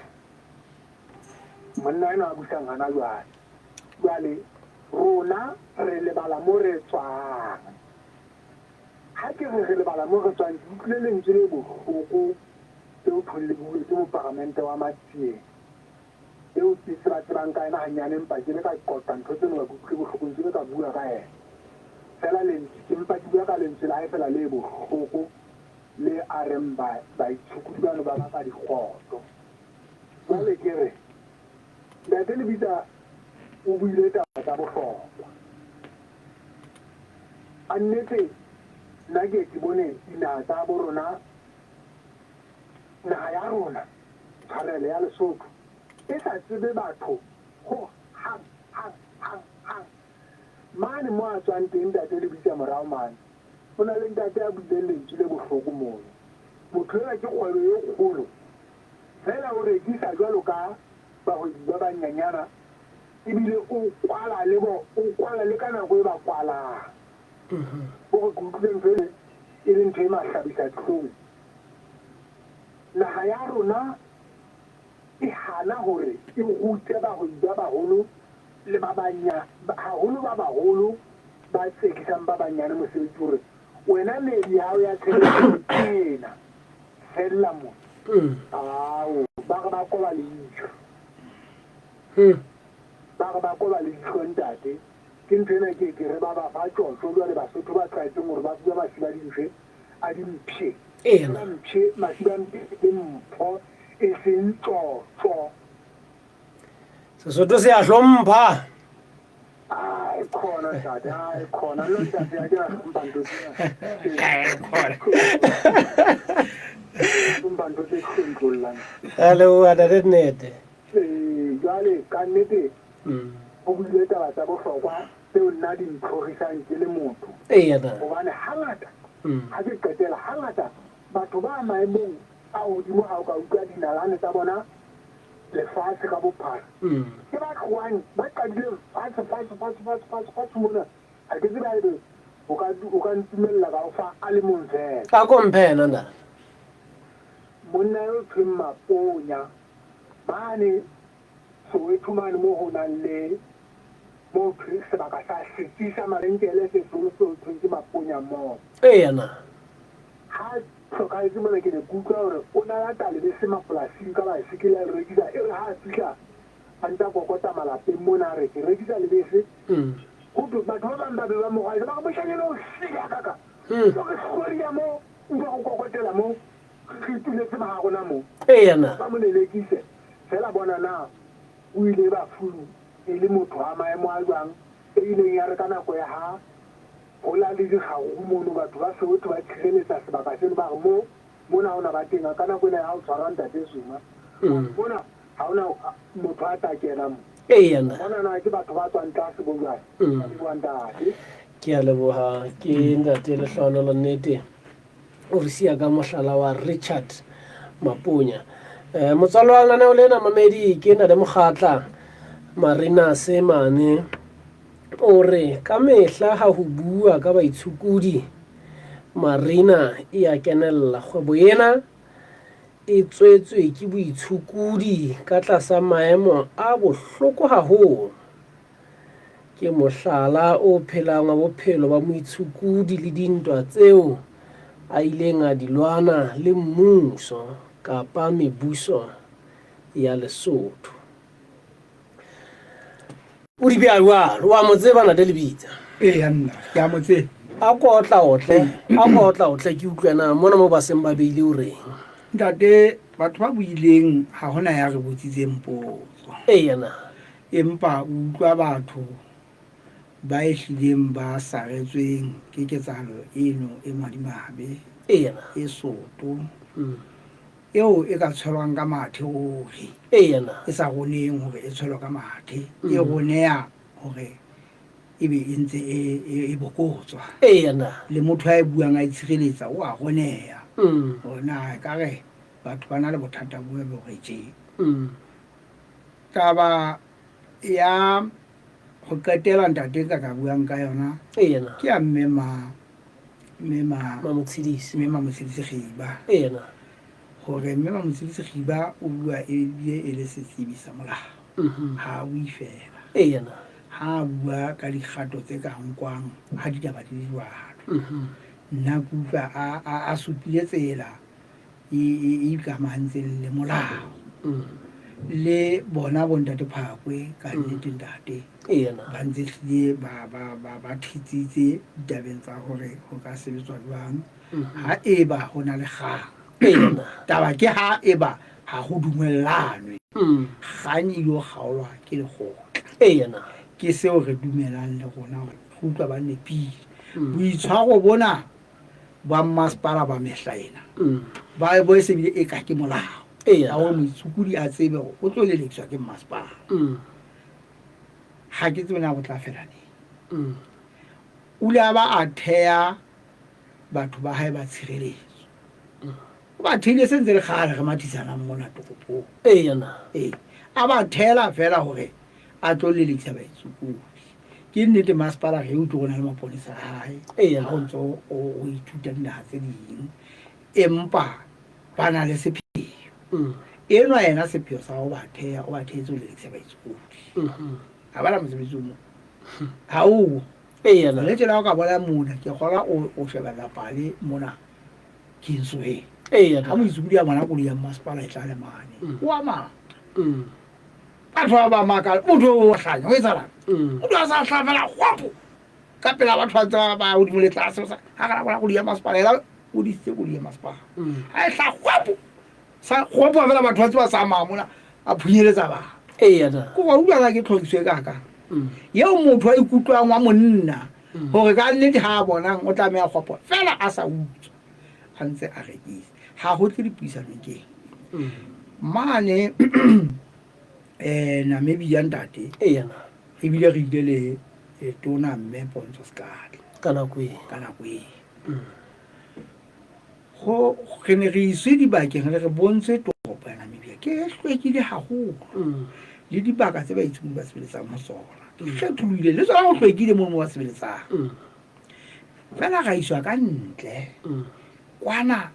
monna ena a busang hana jwale rona re lebala mo re tswang ha ke re lebala mo re tswang ke utlwile lentswe le bohloko tseo tholle bue ke moparamente wa Matsieng eo tsebang ka ena hanyane empa ke le ka qota ntho tseno ka kutlwe bohloko ntse le ka bua ka ena fela lentswe ke mpa ke bua ka lentswe la fela le bohloko le a reng baitshokodi bano ba baka dikgoto jwale ke re ntate Lebitla o buile taba tsa bohlokwa a nnete nna ke bone dinaha tsa bo rona naha ya rona tshwarelo ya Lesotho e sa tsebe batho ho hang mane mo a tswang teng ntate Lebitla morao mane ho na le ntate a buileng lentswe le bohloko mono motho ena ke kgwebo e kgolo fela o rekisa jwalo ka bahwebi ba banyanyana ebile o kwala le ka nako e ba kwalang gore ke utlwileng fele e le ntho e mahlabisa ditlhong naga ya rona e hana gore e rute bagodi ba bagolo le ba banya haholo ba bagolo ba tsekisang ba banyane mosebetsi gore wena ledi ya hao ya tshebetso ena fella mo ao ba ga ba koba leitlho ba ga ba koba leitlho ntate ke ntho ena ke re ba ba fa tshotso jwale basotho ba tshwaetseng gore ba bua masiba a dimpshe a dimpshe mpshe masiba a mpho e seng tsotso Sesotho se a hlompha khona ntate khona lo ntate ya dira mbanto mbanto tse khontrollang hello ada nete jwale ka nnete o buile taba tsa bohlokwa tseo nna di ntlhogisang ke le motho gobane hangata ga ke qetela hangata batho ba maemong a godimo ga o ka utlwa dinalane tsa bona lefatshe ka bophara ke ba tloang ba qadile fatshe mona ga ke tseba ebe o ka ntumelela ka go fa a le mong fela ka komphena na monna yo thweng Maponya mane Soweto mane mo go nang le mo sebaka sa setsi sa marenkele se solo se thweng ke Maponya moo ha tlhokaetse mona ke ne kutlwa gore o na ya tale le se mapolasing ka baesekele a rekisa e re ha a fitlha a ntse a kokota malapeng mona a re ke rekisa lebese gote batho ba bangwe ba be ba mogwae ba go mošanyele o sila kaka ke segoria mo nka go kokotela mo ke ituletse maga gona mo ba mo lelekise fela bona na o ile ba fulu e le motho a maemo a jwang e ileng ya re ka nako ya ha go la le digago mono batho ba Soweto ba tshireletsa sebaka seno ba mo mona ona ba teng ka nako ena ya go tshwarang tate Zuma mona ga ona motho a tla kena mo mona na ke batho ba tswang tlase bo jwale ba buang tate ke a leboga ke ntate Lehlohonolo nnete o re sia ka mohlala wa Richard Maponya motswalo wa lenaneo lena mamedi ke na le mokgatla Marina Semane o re ka mehla ha ho bua ka baitshukudi Marina e a kenella kgwebo ena e tswetswe ke boitshukudi ka tlasa maemo a bohloko haholo ke mohlala o phelang wa bophelo ba moitshukudi le dintwa tseo a ileng a dilwana le mmuso kapa mebuso ya Lesotho o di bja jwalo wa mo tseba na Lebitsa nna ke a mo tseba a kotla otle ke utlwana mona mo ba seng ba beile o reng ntate batho ba buileng ga gona ya re botsitseng potso empa utlwa batho ba ehlileng ba saretsweng ke ketsahalo eno e madimabe e soto eo e ka tshwarwang ka mathe hore e sa goneng hore e tshwarwa ka mathe e goneya hore e be e ntse e bokotswa le motho a e buang a itshireletsa o a goneya ona ka re batho ba na le bothata bo be go tje taba ya go qetela ntate ka buang ka yona ke ya mmema Motshidisi Khiba gore mmema Motshidisi Khiba o bua e le setsebi sa molao ha o ifela ha bua ka dikgato tse ka nkwang ha ditaba di jwalo nna kutlwa a supile tsela e ikamantseng le molao le bona bontate Phakwe ka nnete ntate ba ntse tlile ba thitsitse ditabeng tsa gore go ka sebetswa jwang ha eba go na le kgang taba ke ha eba ha go dumellanwe kgang e yo kgaolwa ke lekgotla ke seo re dumelang le gona gore go utlwa ba nepile boitshwaro bona ba mmasepala ba mehlaena ba bo se bile e ka ke molao a o moitshukudi a tsebe go o tlo leletswa ke mmasepala ha ke tsena go tla fela ne o le ba a thea batho ba hae ba tshireletso ba thile sentse le gale re mathisana mona tokopo a ba thela fela hore a tlo lelekisa baitsukudi ke nnete masepala ge o tlo go na le maponisa gae ga o ntse o ithuta dinaga tse ding empa ba na le sepheo eno a yena sepheo sa go ba thea o ba theetse o lelekisa baitsukudi ga bana mosebetsi o mo ga oo le tsela o ka bona mona ke gola o shebelela pale mona kinsoe ga moitsukudi a bona koloi ya masepala e tla le mane oa mata batho ba ba maka motho o hlanya o etsalang motho a sa hlafela gwapo ka pela batho ba ntse ba godimo le tlase ga kana bona koloi ya masepala ela o disitse koloi ya masepala a e hla gwapo a fela batho ba tse ba tsamaya mona a phunyeletsa batho ko ga utlwana ke tlhokiso e kaka yeo motho a ikutlwang wa monna gore ka nnete ga a bonang o tlameya gwapo fela a sa utswa a ntse a rekisa ga go tle dipuisanong keng mane Namibia ntate ebile re ile le tona mme Pontsho Skali ka nako e go re ne re iswe dibakeng re bontshe toropo ya Namibia ke hlwekile haholo le dibaka tse ba itseng ba sebeletsang mo sona kgethoile le tsona go hlwekile mo ba sebeletsang fela ga iswa ka ntle kwana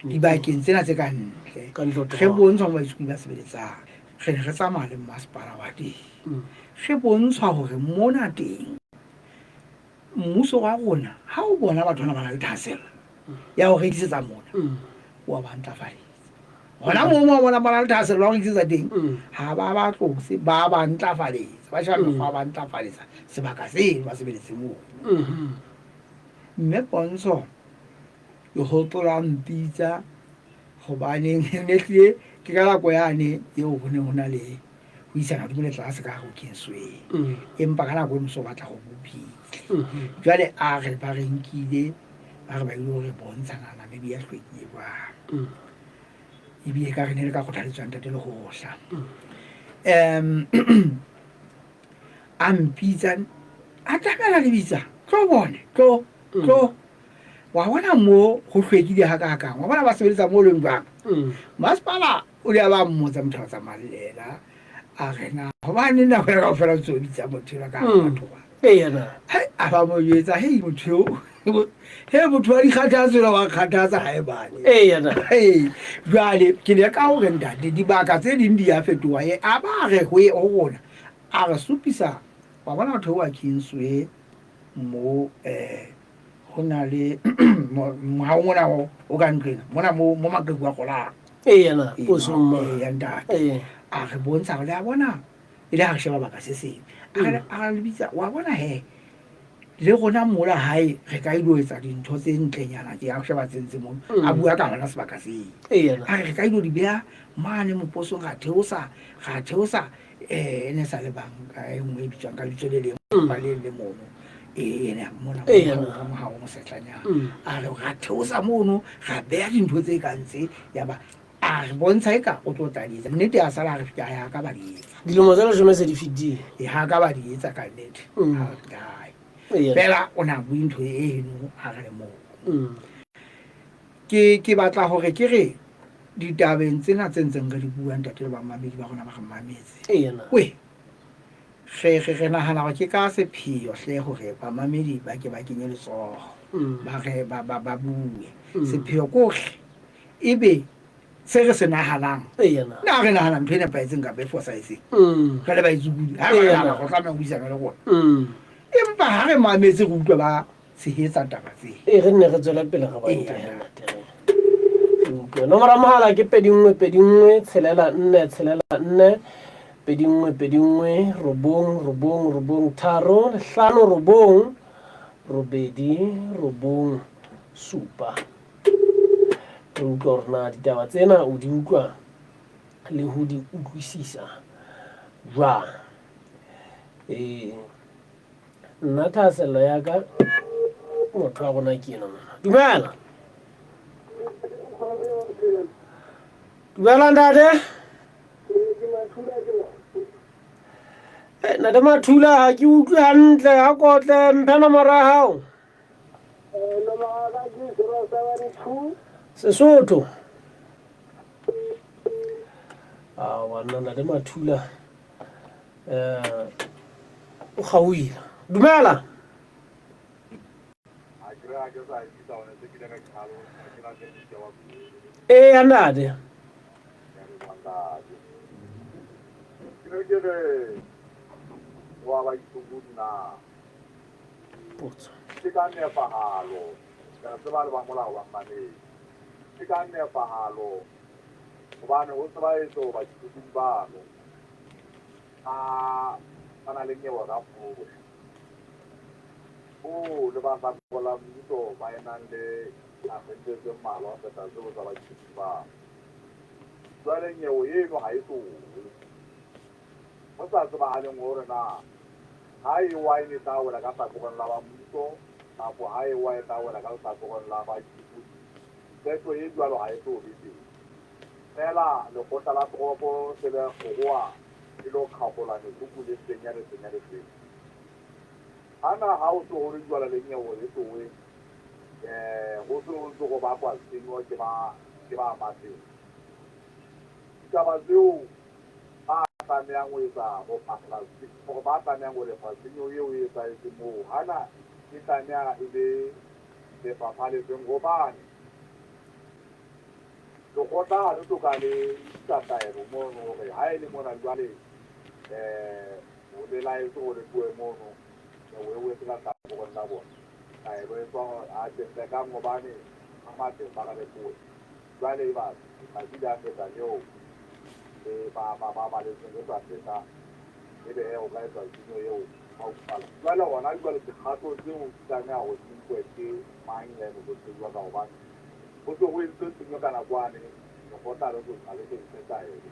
dibakeng tsena tse ka ntle ge bontsha mo ba itseng ba sebeletsang ge re tsamaya le masepala wa teng ge bontshwa gore mona teng mmuso wa rona ga o bona batho ba na le thasela ya go rekisetsa mona wa ba ntlafaletsa gona mo bona ba na le thasela wa go rekisetsa teng ga ba ba tlose ba ba ntlafaletsa ba sha mekgwa ba ntlafaletsa sebaka seno ba sebeletse moo mme Pontsho yo hopola mpitsa gobaneng netlile ke ka nako yane eo go ne go na le go isana di moletlase ka go Kingsway empa ka nako e moso batla go bophile jwale a re ba re nkile ba re ba ile gore bontshana Namibia hlwekile kwa ebile ka re ne le ka kgothaletswang tate le go hla a mpitsa a takala le bitsa tlo bone tlo wa bona mo go hlwekile ga ka kang wa bona ba sebeletsa mo leng jwang masepala o le ba mmotsa motho wa tsamallela a rena gobane nako ya kao fela tso bitsa motho la ka batho ba a ba mo yetsa hei motho he motho wa dikgathatso la wa kgathatsa ga e bane jwale ke le ka gore ntate dibaka tse ding di a fetoa a ba re go gona a re supisa wa bona batho wa Kingsway mo go na le mona o ka ntlena mona mo maqheku a golang ya ntate a re bontsha go le a bona e le ga sheba baka se seng a re bitsa wa bona he le gona mola hae re ka ilo etsa dintho tse ntlenyana ke ya sheba tsentse mo a bua ka gona sebaka se a re ka ilo di bea mane mo poso ga theosa ene sa le banka e nngwe bitswang ka bitso le leng ba le mono ene mona mo ha o setlanyana a re ga theosa mono ga bea dintho tse ka ntse ya ba a re bontsha eka o tlo tladisa nnete a sala re fitla ya ka ba di etsa dilomo tsa leshome se di fitile ha ka ba di etsa ka nnete fela o na bua ntho eno a re moo ke batla gore ke re ditabeng tsena tse ntseng re di buang ntate le bamamedi ba gona ba ga mametse we ge nagana gore ke ka sepheo hle gore bamamedi ba ke ba kenye letsogo ba bue sepheo koge ebe se re se naganang na re nagana ntho e nepaetseng ka befosaeseng re le baitsukudi ga re nagana go tlamea go buisana le gona empa ga re mametse go utlwa ba tshegetsa taba tseo re nne re tswela pele ga nomoro mohala ke 21 tshelela 4 tshelela 4 21 robong tharo 5 robong supa re utlwa gore na ditaba tsena o di utlwa le ho di utlwisisa jwang nna thasello ya ka motho wa gona ke ena dumela ntate ntate Mathula ha ke utlwe hantle ha kotle mphe nomoro ya hao Sesotho wanna ntate Mathula o gauile dumela anade wa ba itubuna potso ke ka nepagalo ka tseba le ba molao wa mane ke ka nepagalo gobane go tseba etso ba ditubuni bano ba na le nyewa ka foe le ba sa kola mmuso ba e nang le agente tse mmalwa go feta tseo tsa ba ditubuni bano jwale nyewo eno ga e tloe go sa tseba a leng gore na ha e wine ta wela ka tlhatlhobong la ba mmuso kapo ha e wine ta wela ka tlhatlhobong la ba dithuto tseto e jwalo ha e tlo be teng fela lekgotla la toropo se le gogoa e lo kgakola metsuku le senya le seng ana ha o se gore jwala le nyewo le towe go se go ntse go bakwa senyo ke ba mateng ditaba tseo tlameang go etsa go patla gore ba tlameang go lefa senyo eo e etsagetse moo gana e tlamea e le lefapha le feng gobane lekgotla ga le toka le tataelo mono gore ga e le mona jwale o le laetse gore bue mono o e tsela tlhatlhobong la bona taelo e tswa a tefekang gobane a mateng ba ga le bue jwale e batho masile a feta leo ba le tsa feta e be o ka etsa dino eo ga o pala jwale gona jwale dikgato tseo di tlamea go dinkwe ke mang le eno go tsejwa ka gobane go se go entse senyo ka nakwane lekgotla le go tsa le tse taelo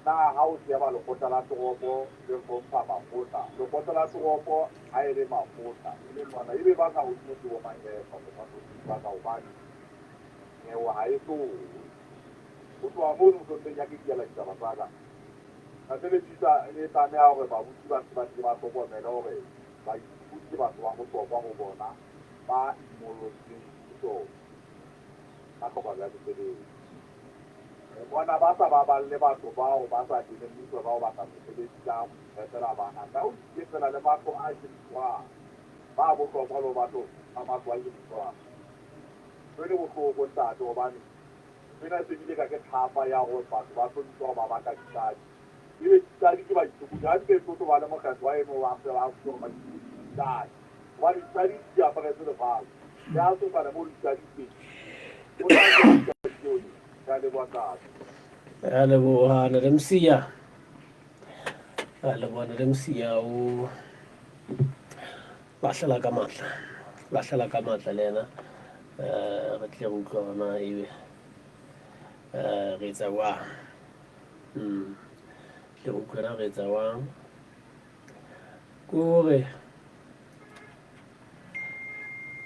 na ga o sheba lekgotla la toropo le hlompha makgotla lekgotla la toropo ga e le makgotla e le mona e be ba sa godimo ke bo mang le ba ka gobane nyewo ga e tloe go tloa mono sonteng ya ke diela ditaba tsaka ka telebisa le tlamea gore babuti ba tlhokomele gore baithuti batho ba botlhokwa go bona ba imolotseng thuto ka tlhoka ya diteledi bona ba sa baballe batho bao ba sa dile mmuso bao ba sa mosebetsi ka fetela bana ka o fetela le batho a dirisiwang ba botlhokwa le batho ba matlo a dirisiwang tsone botlhoko ntate gobane tsena se bile ka ke thapa ya gore batho ba tshwantswa ba batla ditadi ebe ditadi ke baithuti ga di ke tlotlo ba le mokgetho wa eno wa fela ba ditadi gobane ditadi di aparetse lefatshe le a sokana mo ditadi teng ka leboa tate a leboga ne le msia o lahlela ka matla le ena re tle go utlwa gona ebe re etsa wang le go utlwana re etsa wang kore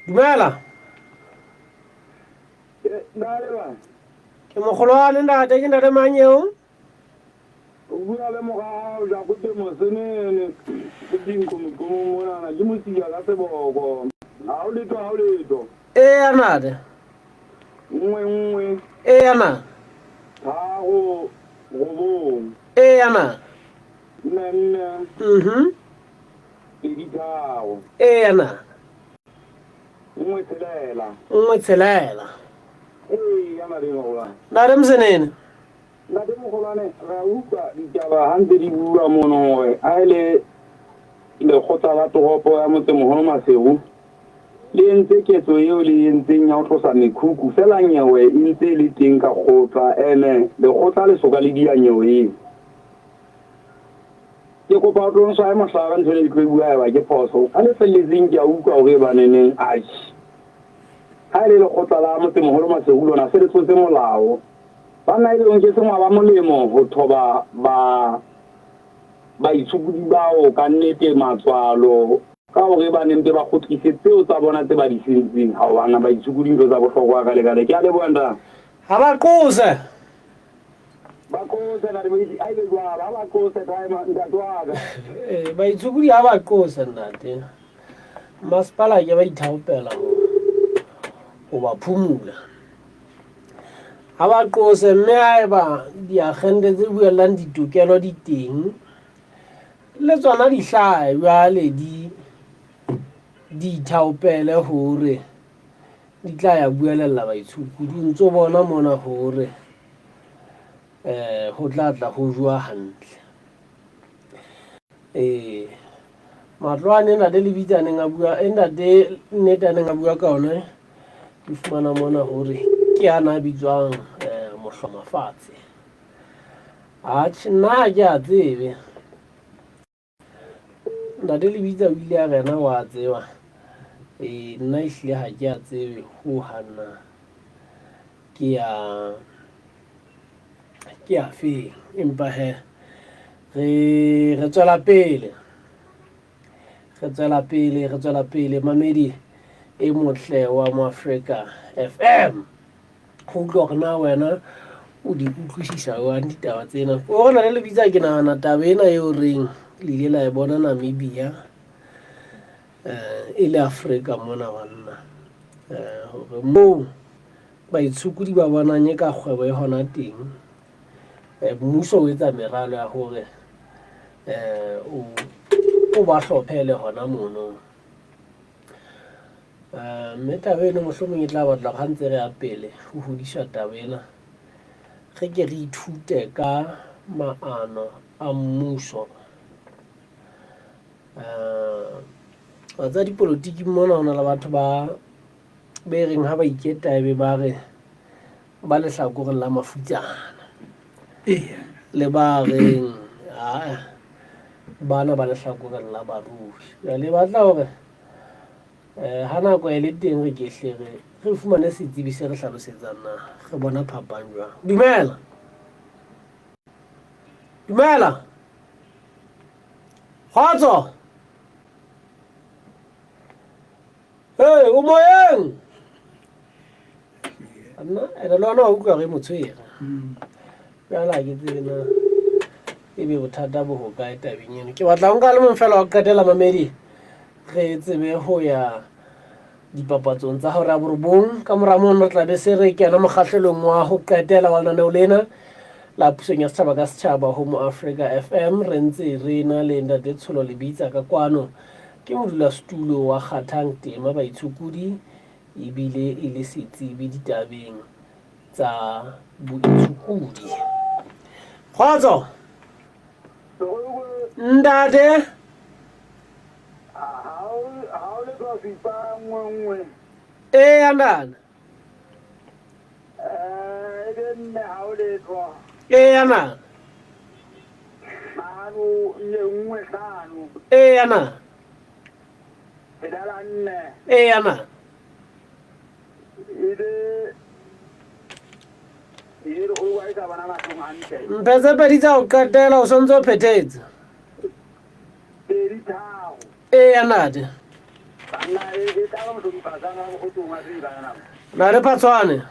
dumela ke mogolwane ntate ke ntate mang eo o bua le mogao ja go temo senene ke dinko mokomo monana ke mosia ka seboko ga o letho nate nngwe na tharo robong na nne pedi tharo na nngwe tshelela yana di mogolwane nate msenene ntate mogolwane ra utlwa ditaba gantse di bua mono gore a e le lekgotla la toropo ya motsemogolo Masego le entse ketso eo le entseng ya go tlosa mekhukhu fela nyewe e ntse le teng ka kgotla ene lekgotla le soka le dia nyewe eo ke kopa o tlonso ya mohlaga ntho le ditlo e bua eba ke phoso a le feleletseng ke a utlwa gore baneneng ga e le lekgotla la motsemogolo Masego lona se le tlotse molao bana e leng ke sengwa ba molemo go thoba baitshupudi bao ka nnete matswalo ka gore ba nente ba gotlise tseo tsa bona tse ba di sentseng ga o bana baitshupudi ntho tsa botlhokwa ka lekale ke a leboa nta ga ba qose na a ile jwala ga ba qose ntate waka baitshupudi ga ba qose nnate masepala ke ba ithaopela go ba phumula ha ba qose mme haeba diagente tse buelang ditokelo di teng le tsona di hlahe jwale di ithaopele hore di tla ya buelella baitshokodi ntse bona mona hore ho tla ho jwa hantle matlwane na le lebitsaneng a bua ntate nnete a neng a bua ka ona di fumana mona hore ke ana bitswang mohlomafatshe nna ke a tsebe ntate lebitsa o ile a rena wa tseba nna ehlile ha ke a tsebe ho hana ke a feng empa he re tswela pele mamedi e motle wa Moafrika FM go utlwa gore na wena o di utlwisisa jwang ditaba tsena o gona le lebitsa ke nagana taba ena eo reng le ile la e bona Namibia e le Afrika mona banna gore moo baitshokodi ba bonanye ka kgwebo e hona teng mmuso o etsa meralo ya hore o ba hlophele hona mono mme taba eno mohlomong e tla batla ga ntse re ya pele go hodisa taba ena ge ke re ithute ka maano a mmuso tsa dipolotiki mona ho na le batho ba be reng ha ba iketa ebe ba re ba lehlakoreng la mafutsana le ba reng bana ba lehlakoreng la barui le batla hore ha nako e le teng re kehle re fumane setsebi se re hlalosetsang na re bona phapang jwang. Dumela kgotso o moyeng nna ene le wena wa utlwa re motshwere jala ke tsena ebe bothata bo ho kae tabeng eno ke batla nka le mong fela wa qetela mamedi re tsebe ho ya dipapatsong tsa hore a borobong ka mora mono re tla be se re kena mokgahlelong wa ho qetela wa lenaneo lena la pusong ya setjhaba ka setjhaba ho Moafrika FM re ntse re na le ntate Tsholo Lebitsa ka kwano ke modulasetulo wa kgathang tema baitshokodi ebile e le setsebi ditabeng tsa boitshokodi. Kgotso ntate andana ana ana mpetse pedi tsa go qetela o sontse o phethetse anate na le phatshwane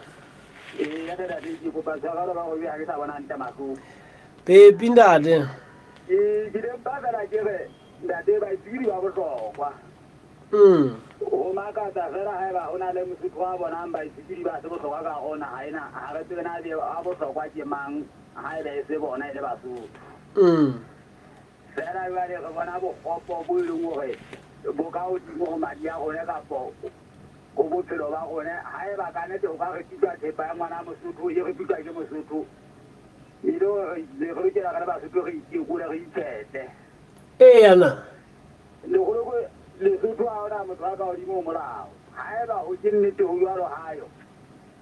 pepi ntate o makatsa fela haeba o na le mosotho wa bonang baitsekedi ba se bohlokwa ka gona ga re tsebe na a bohlokwa ke mang haeba e se bona e le Basotho fela jwale re bona bogopo bo e leng gore bo ka godimo go madi a gone kapo go bophelo ba gone haeba ka nnete o ka re tutwa thepa ya ngwana Mosotho e re tutwa ke Mosotho le re lokela ka le Basotho re itekole re ipete ana Lesotho a ona motho a ka godimo molao haeba o ke nnete go jwalo hayo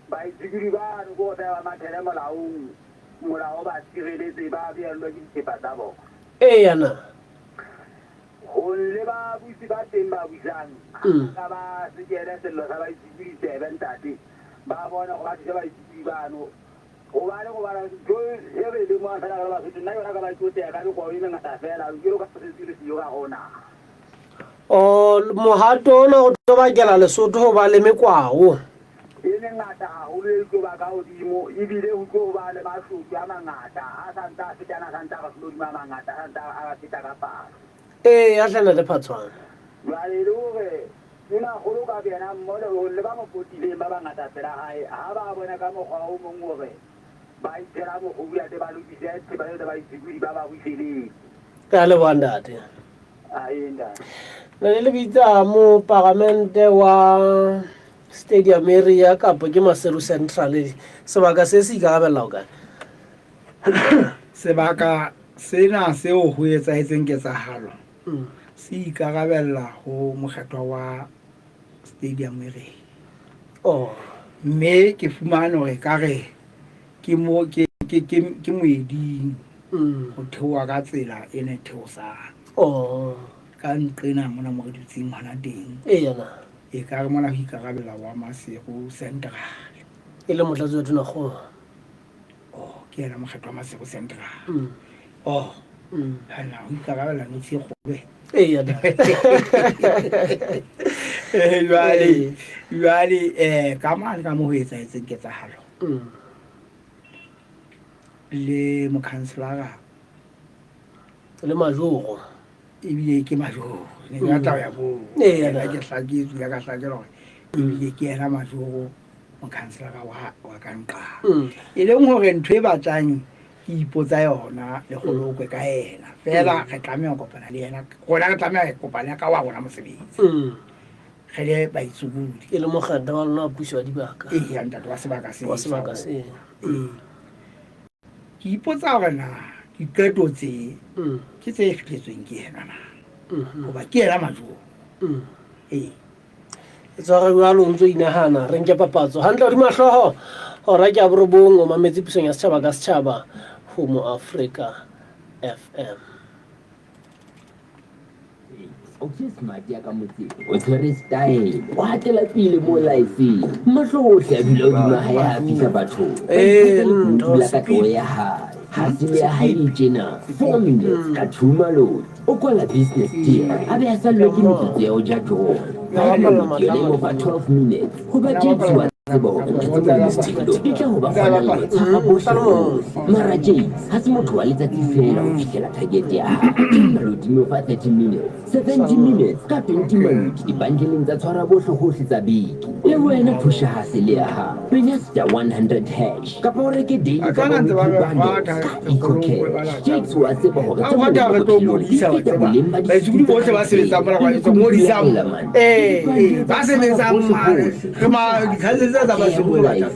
baitsekedi bano ko go ba mathele molao ba tshireletse ba beelwa ke dithepa tsa bona ana go le ba buisi ba teng ba buisang ka ba sekele sello sa baitsekedi sebe ntate ba bona go ba thusa baitsekedi bano gobane go bana ntho e re le mo a fela ka le Basotho nna yona ka ba tsotea ka dikgwao e mengata fela ke ka sesile seyo ka gona mohato ona go tobakela Lesotho go ba le mekwago e ngata haholo e tlo ba ka godimo ebile ho tlo ba le masotho a mangata a santse a fetana santse a go dima mangata santse a feta ka palo a tlana le phatshwana jwale le hore ena golo ka bena mo le ba mo potile ba ba ngata tsela hae ha ba bona ka mo ga o mongwe re ba itera mo go bua te ba lokise te ba ba itse ba ba buisele ka le bandate ainda le bitsa mo parlamente wa stadium area kapo ke Maseru Central sebaka se se ikarabella o ka sebaka sena seo ho etsahetseng ketsahalo se ikarabella ho mokgethwa wa stadium area mme ke fumana hore kare ke mo ke moeding ho theoha ka tsela ena theosang ka nqena mona mo re dutseng hona teng e ka re mona ho ikarabella wa Maseru Central e le motlatsi wa tona go ke ena mokgethwa wa Maseru Central hana ho ikarabella no tse kgobe jwale ka mane ka mo ho etsahetseng ketsahalo le mokhanselara le majoro ebile ke majoro ne ga tla ya bo ke hlaketse ya ka hlakela hore ebile ke ena majoro mokhanselara wa kanqa e leng hore ntwe e batlang ke ipotsa yona le golokwe ka ena fela re tlameha go kopana le ena gona re tlameha go kopana ka wa bona mosebetsi ge le ba itsubudi e le mogada wa lona puso wa dibaka ya ntate wa sebaka se ke ipotsa gore na diqeto tse ke tse fihletsweng ke ena na goba ke ena majoro e tswa ga lo ntse inahana re nke papatso hantle di mahloho hora ke a borobong o mametse pusong ya setšhaba ka setšhaba Homo Africa FM o ke smart ya ka motse o tshwere style o hatela pele mo life mahlo ohle a dula hodima hae ha fihla batho dula ka tlo ya hae ha se le hae tjena 4 minutes ka thumalo o kwala business deal a be a sa lwe ke metsotso ya o ja jo le mo fa 12 minutes ho ba jetsi wa tsebo hore ntho tse mo stiklo di tla ho ba kgona le tshapa bohle mara James ha se motho wa letsatsi fela ho fihlela target ya hae dimo fa 30 minutes 70 minutes ka 20 minutes dibandleng tsa tshwara bohle hohle tsa beke le wena phusha ha se le ya ha penya sta 100 hash ka pa re ke daily ka ba James wa tseba hore a wa ta re to modisa wa tseba ba itse bohle ba sebetsa mona kwa itse modisa ba sebetsa mare re ma dikhalle tsa ba se bula ta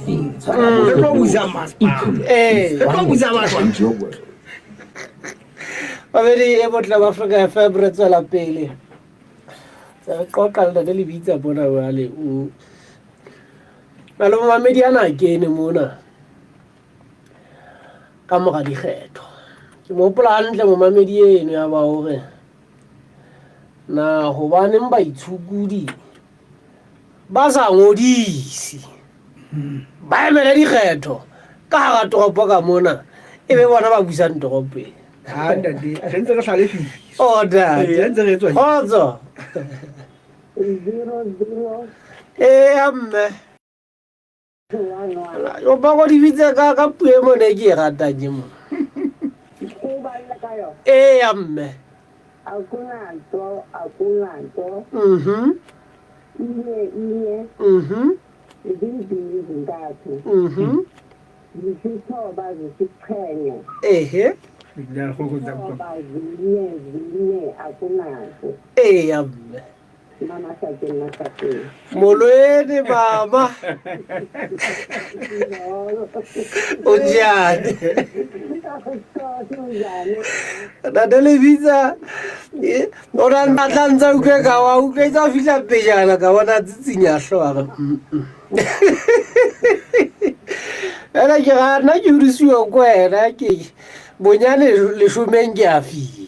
re tlo busa maspa ba busa maspa babedi e botla ba Africa FM re tswela pele sa qoqa le le bitsa bona wale o ba lo mamedi ana kene mona ka mo ga dikgetho ke mo plan tle mo mamedi eno ya ba hore na ho baneng ba itshukudi ba sa ngodisi ba emela dikgetho ka hara toropo ka mona e be bona ba busang toropeng ndadi tshentse re hlale fi order ntse re tswa khotso 00 amme yo ba go di bitse ka puo mo ne ke ratang mo o ba la kayo amme akuna nto ibindi zintathu zisithoba zisiqhenye ngiyala go go zinye akunazo amme mama sakena sakena molweni mama unjani dadele visa ora ndatlanza uke ka wa uke tsa fihla pejana ka bona tsitsinya hloga ana ke ga na ke urisiwa kwena ke bonyane le shumeng ke a fihla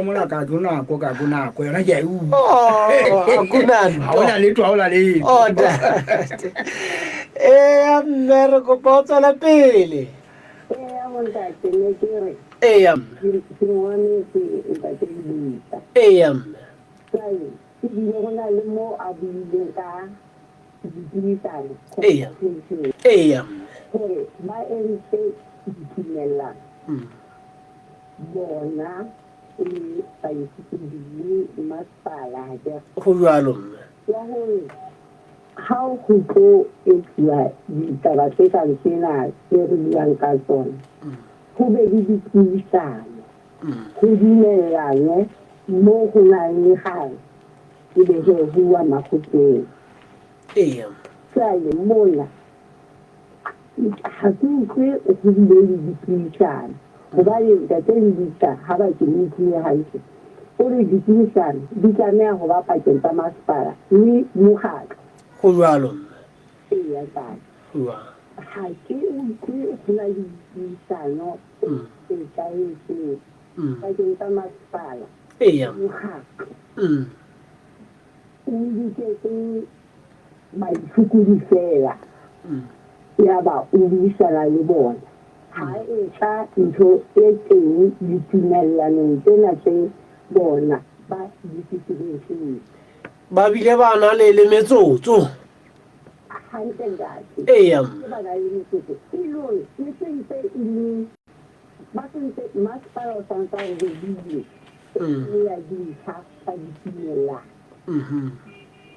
mona ka kuna ko yona ke u akuna ona le twa ola le order amme ko potsa la pele bona tlhagisitseng masepala ha ke go jalo mme ya gore ha o go tlo etsuwa ditaba tse kang tsena tse re buang ka tsona go be le dipuisano go dumellanwe mo go nang le gang e be go bua makgotleng jale mona ga ke utlwe go bile le dipuisano gobane ntate le dita ga ba ke utlwile gantle gore dipuisano di tlameya go ba pakeng tsa masepala le mokgatlo go jalo eya kana ga ke utlwe go na le dipuisano e tlwaetseng pakeng tsa masepala mokgatlo o diketse baitshokodi fela ya ba o buisana le bona ha e tla ntho e teng ditumellanong tsena tse bona ba di ba bile ba na le metsotso hantle ngati eya ba ga le metsotso ilo le sentse ile ba sentse masepala o santsa go bile ya dintlha tsa ditumela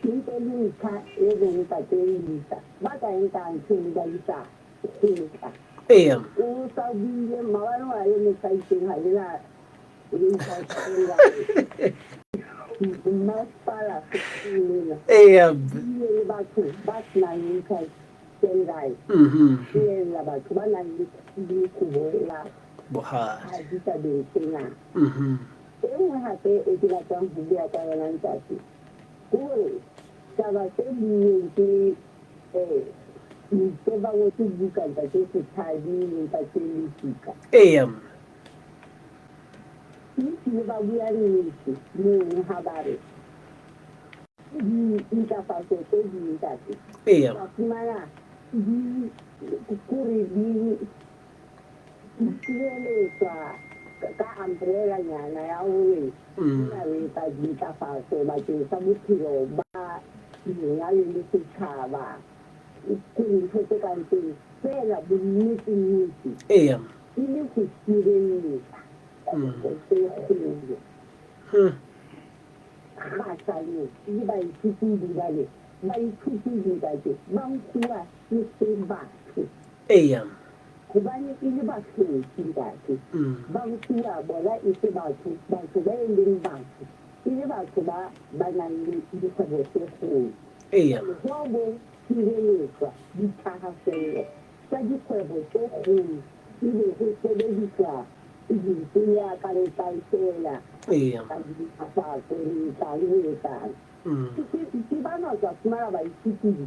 ntse le ntlha e leng ka tselisa ba ka nkang tshele ba isa kgotla eya o sa buile maabane wa le metsaitseng ga le na le ntlha masepala selela eya le batho ba senang ntlha tsengai la batho ba nang le kubola bogadi ha di tabeng tsena e nngwe gape e ke batlang go bua ka yona ntate gore taba tse bueng ke tse ba ngwetse buka ntate Sethabi le ntate Lesika eya le ba bua nnete moo ga ba re dintlafatso tse dintate eya ba fumana kore di sireletswa ka umbrella nyana ya gore na le etsa dintlafatso bakeng sa bophelo ba lenyalo le setšhaba ke ntho tse kang teng fela bonnete eya e le go sireletsa tse kgolo kgatlhanong le baithuti bale baithuti bale ba nkuwa le se batho eya gobane e le batlhoki ntate ba nkuwa bona e se batho ba e leng batho e le batho ba nang le dikgwebo tse kgolo eya go bo sireletswa dithahaselo tsa dikgwebo tse kgolo ebe go sebediswa dintho ya ka letlang fela ka dintlafatso le tlang le etsang ke bana tsa fumana baithuti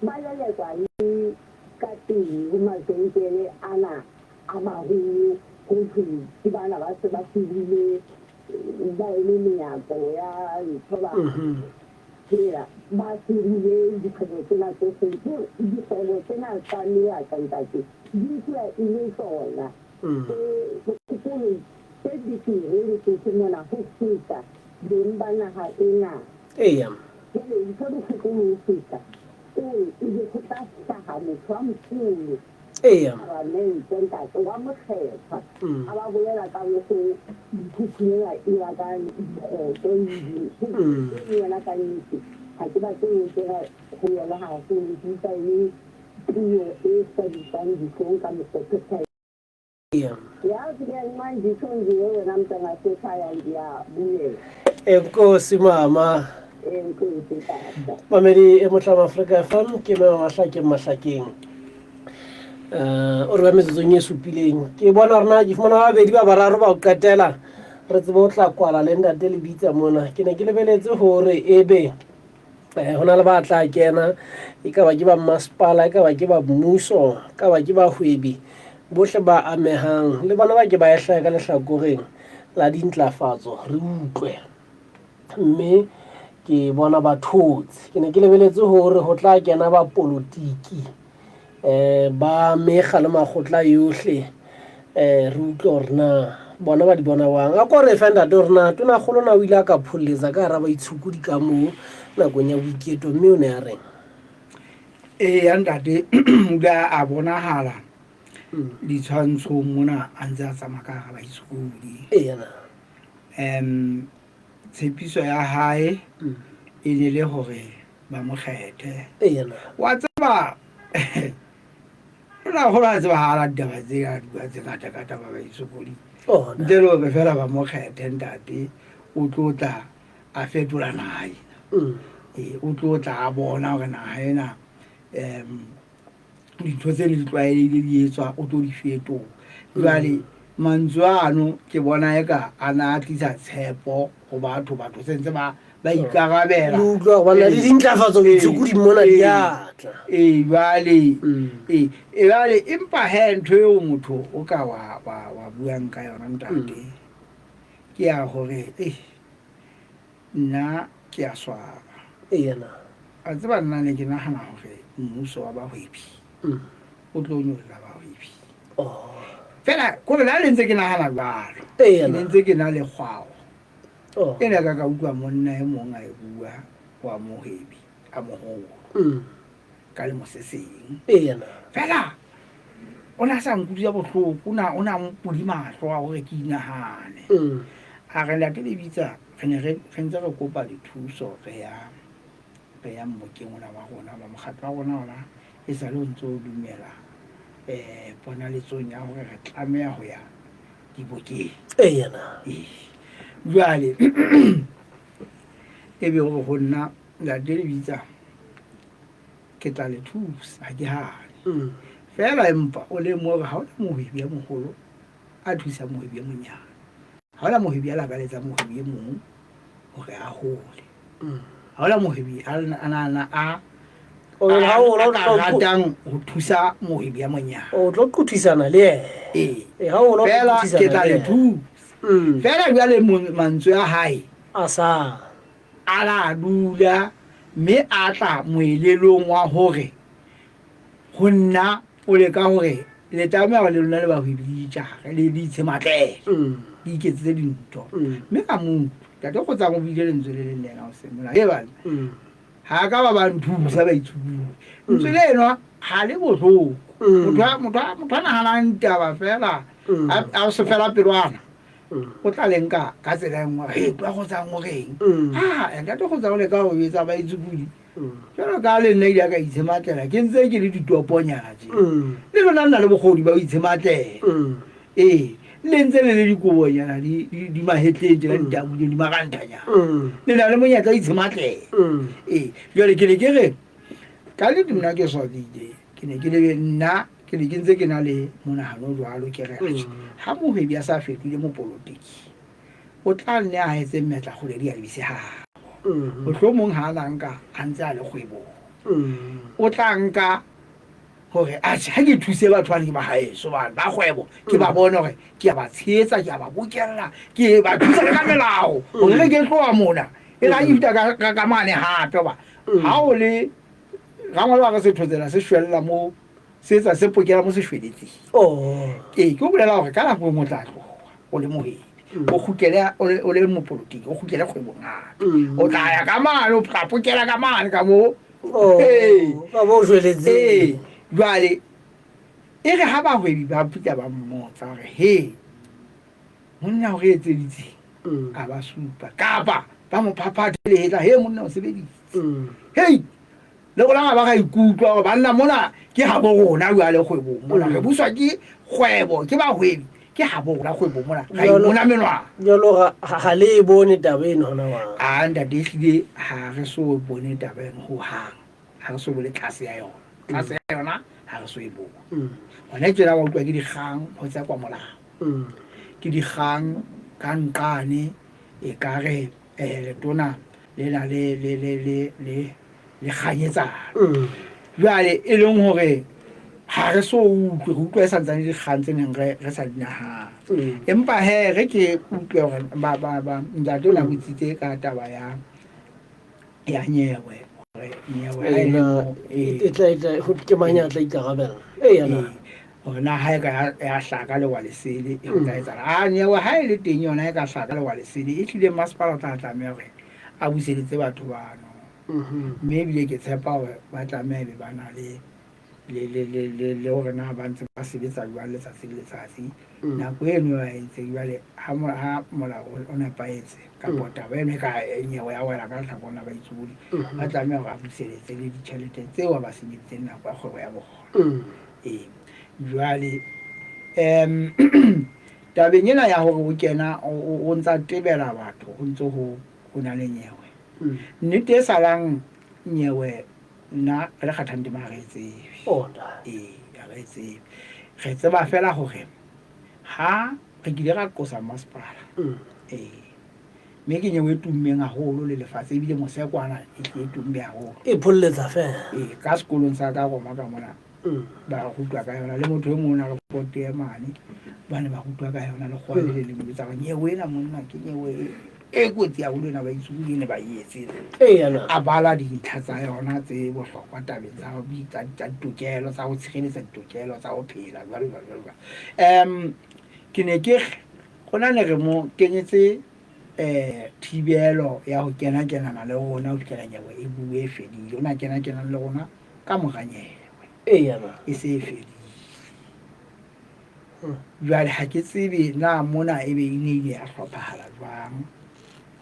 ba lelekwa le ka teng go mabenkele ana a magolo go thwe ke bana ba se ba sebile ba eme menyako ya ntho ba phela ba sebile dikgwebo tsena tsohle dikgwebo tsena tsa meakantate di tloa e le tsona sekolo se ditirele se mona go feta beng ba naga ena eya jale ntho dikgokolo go feta ebe go tla hlaga motho wa mogolo eya parlamente ntate wa mokgethwa a ba bolela ka go dikhukhula e ya ka dikgoto le yona ka nnete ga ke batle go tsega go yona gagolo ditsa le puo e sadisang ditlong ka mokgotho enkosi mama mamedi e motlama Africa FM ke me mahlakeng mahlakeng o re ba metsotsong e supileng ke bona rena ke fumana babedi ba bararo ba o qetela re tsebe o tla kwala le ntate le bitsa mona ke ne ke lebeletse hore ebe ho na le ba tla kena e ka ba ke ba masepala e ka ba ke ba mmuso ka ba ke ba hwebi bohle ba amehang le bona ba ke ba ehla ka lehlakoreng la dintlafatso re utlwe mme ke bona bathotsi ke ne ke lebeletse hore ho tla kena ba politiki ba mekga le makgotla yohle re utlwe hore na bona ba di bona wang a ko re fenda dorna tona kgolo na o ile ka pholletsa ka ra ba itshukudi ka moo nakong ya boiketo mme o ne a reng ya ntate ga a bonahala ditshwantshong mona a ntse a tsamaya ka ga baitshukudi tshepiso ya hae e ne le hore ba mo kgethe wa tseba ho la tseba hala taba tse ngata ba isokodi ntle le hore fela ba mo kgethe ntate o tlo tla a fetola naha o tlo tla a bona hore naha ena dintho tse di tlwaelehile di etswa o tlo di fetola jwale mantswe ano ke bona eka a na tlisa tshepo go batho sentse ba ikarabela le dintlafatso ditsukudi mona di atla jwale empa he ntho eo motho o ka wa buang ka yona ntate ke ya hore nna ke a swara a tseba nna ne ke nagana hore mmuso wa bahwebi o tlo nyolla bahwebi fela kore la le ntse ke nagana jalo ke ntse ke na le kgwao e ne ka utlwa monna e mong a e bua wa mohwebi a moholo ka le moseseng fela o na sa nkutlwisa bohloko o na mpodi mahlo a hore ke inahane a re la telebitsa re ntse re kopa dithuso re ya mbokeng ona wa rona ba mokgatlo wa rona ona e sa le ntse o dumela bona letsong ya hore re tlameha ho ya dibokeng jwale ebe gore go nna la telebitsa ke tla le thusa ha ke hane fela empa o le mo ga o le mohwebi ya mogolo a thusa mohwebi ya monyane ha ola mohwebi a labaletsa mohwebi e mong hore a hole ha ola mohwebi a ratang ho thusa mohwebi ya monyane o tlo quthisana le fela ke tla le thusa fela jwale mantswe a hae a la dula mme a tla moelelong wa hore ho nna o le ka hore le tlameha go le lona le bahwebi dijara le ditshematlele di iketsetse dintho mme ka moo tate go tsa go bile lentswe le leng lena o semola e bana ha ka ba ba nthusa ba itshubile ntswe le eno ha le bohloko motho a nahanang taba fela a se fela pelwana o tla le nka ka tsela e nngwe twa go tsang o reng ntate go tsa go le ka go etsa ba itsubudi jalo ka le nna ile ka itshematlela ke ntse ke le ditoponyana tje le lona nna le bogodi ba itshematlela le ntse le dikobonyana di mahetleng tjena ditabule di makantanyana le na le monyatla itshematlela jale ke ne ke re ka le nna ke swabile ke ne ke le nna ke ne ke ntse ke na le monahano jwalo ke re ha mohwebi a sa fetile mo politiki o tla nne a etse mmetla go le di a lebise ha mohlomong ha a nka a ntse a le kgwebong o tla nka hore ha ke thuse batho ba ba haeso ba kgwebo ke ba bone hore ke a ba tshehetsa ke a ba bokella ke ba thusa ka melao hore ke tloa mona e la ifta ka mane hape ba ha o le gangwe ba ka se thotsela se shwella mo se tsa se pokela mo se shweletse ke bolela hore ka nako mo tla tloga o le mohwebi o khutlela o le mo politiki o khutlela kgwebong gape o tla ya ka mane o tla pokela ka mane ka mo ba bo jweletse jwale e re ha bahwebi ba puta ba mmotsa hore he monna o re etseditseng a ba supa kapa ba mo phaphatelehetsa he monna o sebeditse hei le bona ba ga ikutlwa gore banna mona ke ha bo rona jwale kgwebong mona re buswa ke kgwebo ke bahwebi ke ha bo rona kgwebong mona ga imona menwana jalo ga le bone taba eno hona wa ntate ehlile ha re so bone taba eno ho hang ha re so bole tlase ya yona tlase ya yona ha re so e bona hona tjena ba utlwa ke dikgang ho tsa kwa molao ke dikgang ka nqane e kare letona lena le kganyetsana jwale e leng hore ha re so utlwe e santsane dikgang tse neng re sa dinahana empa he re ke utlwe hore ntate o na botsitse ka taba ya nyewe ke manyatla ikarabela hore na ha e ka ya hlaka lewa lesele e tla etsa nyewe ha e le teng yona e ka hlaka lewa lesele e tlile masepala o tla tlameha hore a buseditse batho bano mme ebile ke tshepa hore ba tlameha be ba na le le hore na ba ntse ba sebetsa jwang letsatsi le letsatsi nako eno ya entse jwale ha molao o nepaetse kapo taba eno ka nyewe ya wela ka tlhakona ba itsudi ba tlameha hore a buseletse le ditjhelete tseo ba sebeditseng nako ya kgwebo ya bona. Jwale tabeng ena ya hore o kena o ntsa tebela batho ho ntse ho na le nyewe nnete e salang nyewe nna re kgathang di mare tsebe re tsebe re tseba fela hore ha re kile ra qosa masepala mme ke nyewe e tummeng haholo le lefatshe ebile mosekwana e tumme haholo e pholletsa fela ka sekolong sa ka Roma ka mona ba rutwa ka yona le motho e mong a re pote mane ba ne ba rutwa ka yona le kgwale le leng tsa nyewe ena monna ke nyewe e kotsi haholo ena ba itsudi ne ba etse a bala dintlha tsa yona tse bohlokwa tabeng tsa ditokelo tsa ho tshireletsa ditokelo tsa ho phela jwalo. Ke ne ke gona ne re mo kenyetse thibelo ya ho kenana le rona ho fihlela nyewe e bue e fedile o na kenana le rona ka mora nyewe e se e fedile. Jwale ha ke tsebe na mona ebe e ne ile ya hlophahala jwang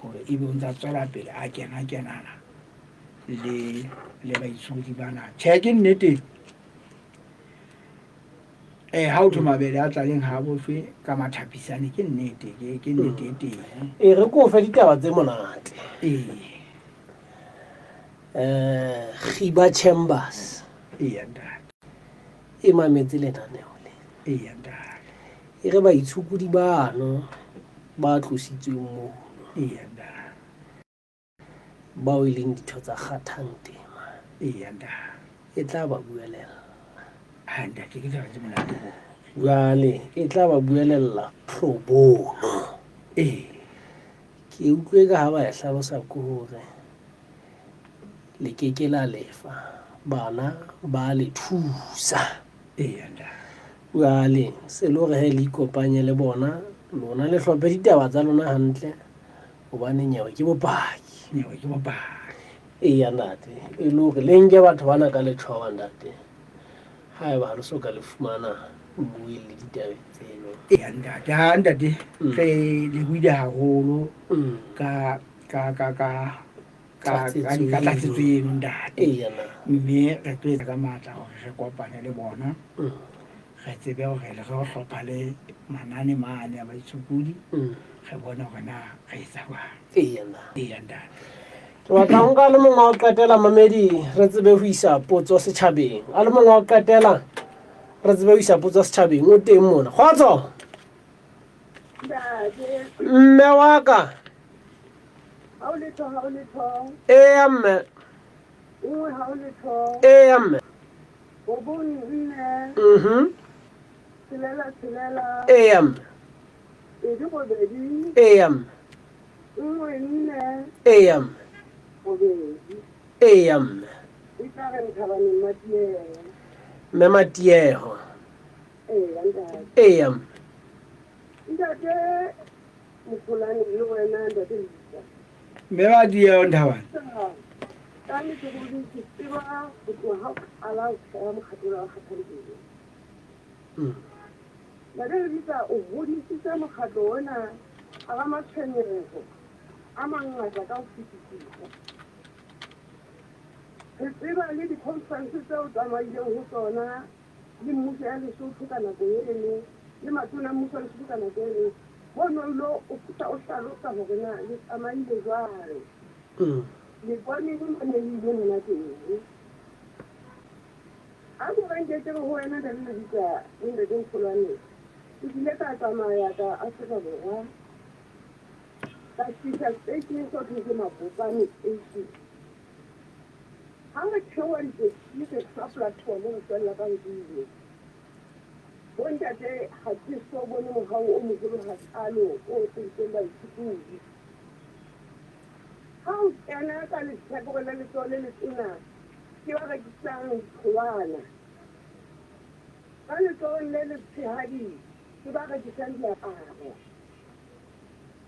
hore ebe o ntsa tswela pele a kenana le baitsudi bana. Tjhe, ke nnete ha o thwe mabele a tlaleng ha bohlwe ka mathapisane ke nnete ke nnete e teng. Re ko fe ditaba tse monate. Khiba Chambers e mametse lenaneo le e re baitshukudi bano ba tlositsweng moo bao e leng ditho tsa kgathang tema e tla ba buelela jwale e tla ba buelella probono. Ke utlwe ka ha ba ya hlalosa ko hore le keke la lefa bana ba le thusa jwale se le hore he le ikopanye le bona lona le hlophe ditaba tsa lona hantle hobane nyewe ke bopaki ntate e le hore le nke batho bana ka letshwao ntate haeba ha le soka le fumana bue le ditaba tseno ntate re le buile haholo ka tlatsetso eno ntate mme re tlo etsa ka matla hore re kopane le bona re tsebe hore le re ho hlopha le manane mane a baitshukudi re bone hore na re etsa jwang. Ntate ke batla ho nka le mongwe wa ho qetela mamedi re tsebe ho isa potso setjhabeng a le mongwe wa ho qetela re tsebe ho isa potso setjhabeng o teng mona kgotso mme wa ka mme mme me matieho me ba dieo ndabana o hodisitse mokgatlo ona a ba matshwenyego a mangata ka ho fetisisa re tseba le di-conference tseo tsamaileng ho tsona le mmuso ya Lesotho ka nako eno le matona a mmuso ya Lesotho ka nako eno bonolo o feta o hlalosa hore na le tsamaile jwale le bone go manehile mona teng a go rengetse go wena da le ditsa le di kgolwane ke ile ka tsamaya ka Afrika Borwa ka fihla station so ke mapopane station ha re tšhoa di ke sa platform go tswela ka ntle bontate ha ke so bone mogao o mogolo ha tsalo o tsentse ba ithuti ha o tsena ka le tshepo le le tsole le tsena ke ba ga tsang kgolwana ka le tsole le tshehadi ke ba ga tsang diaparo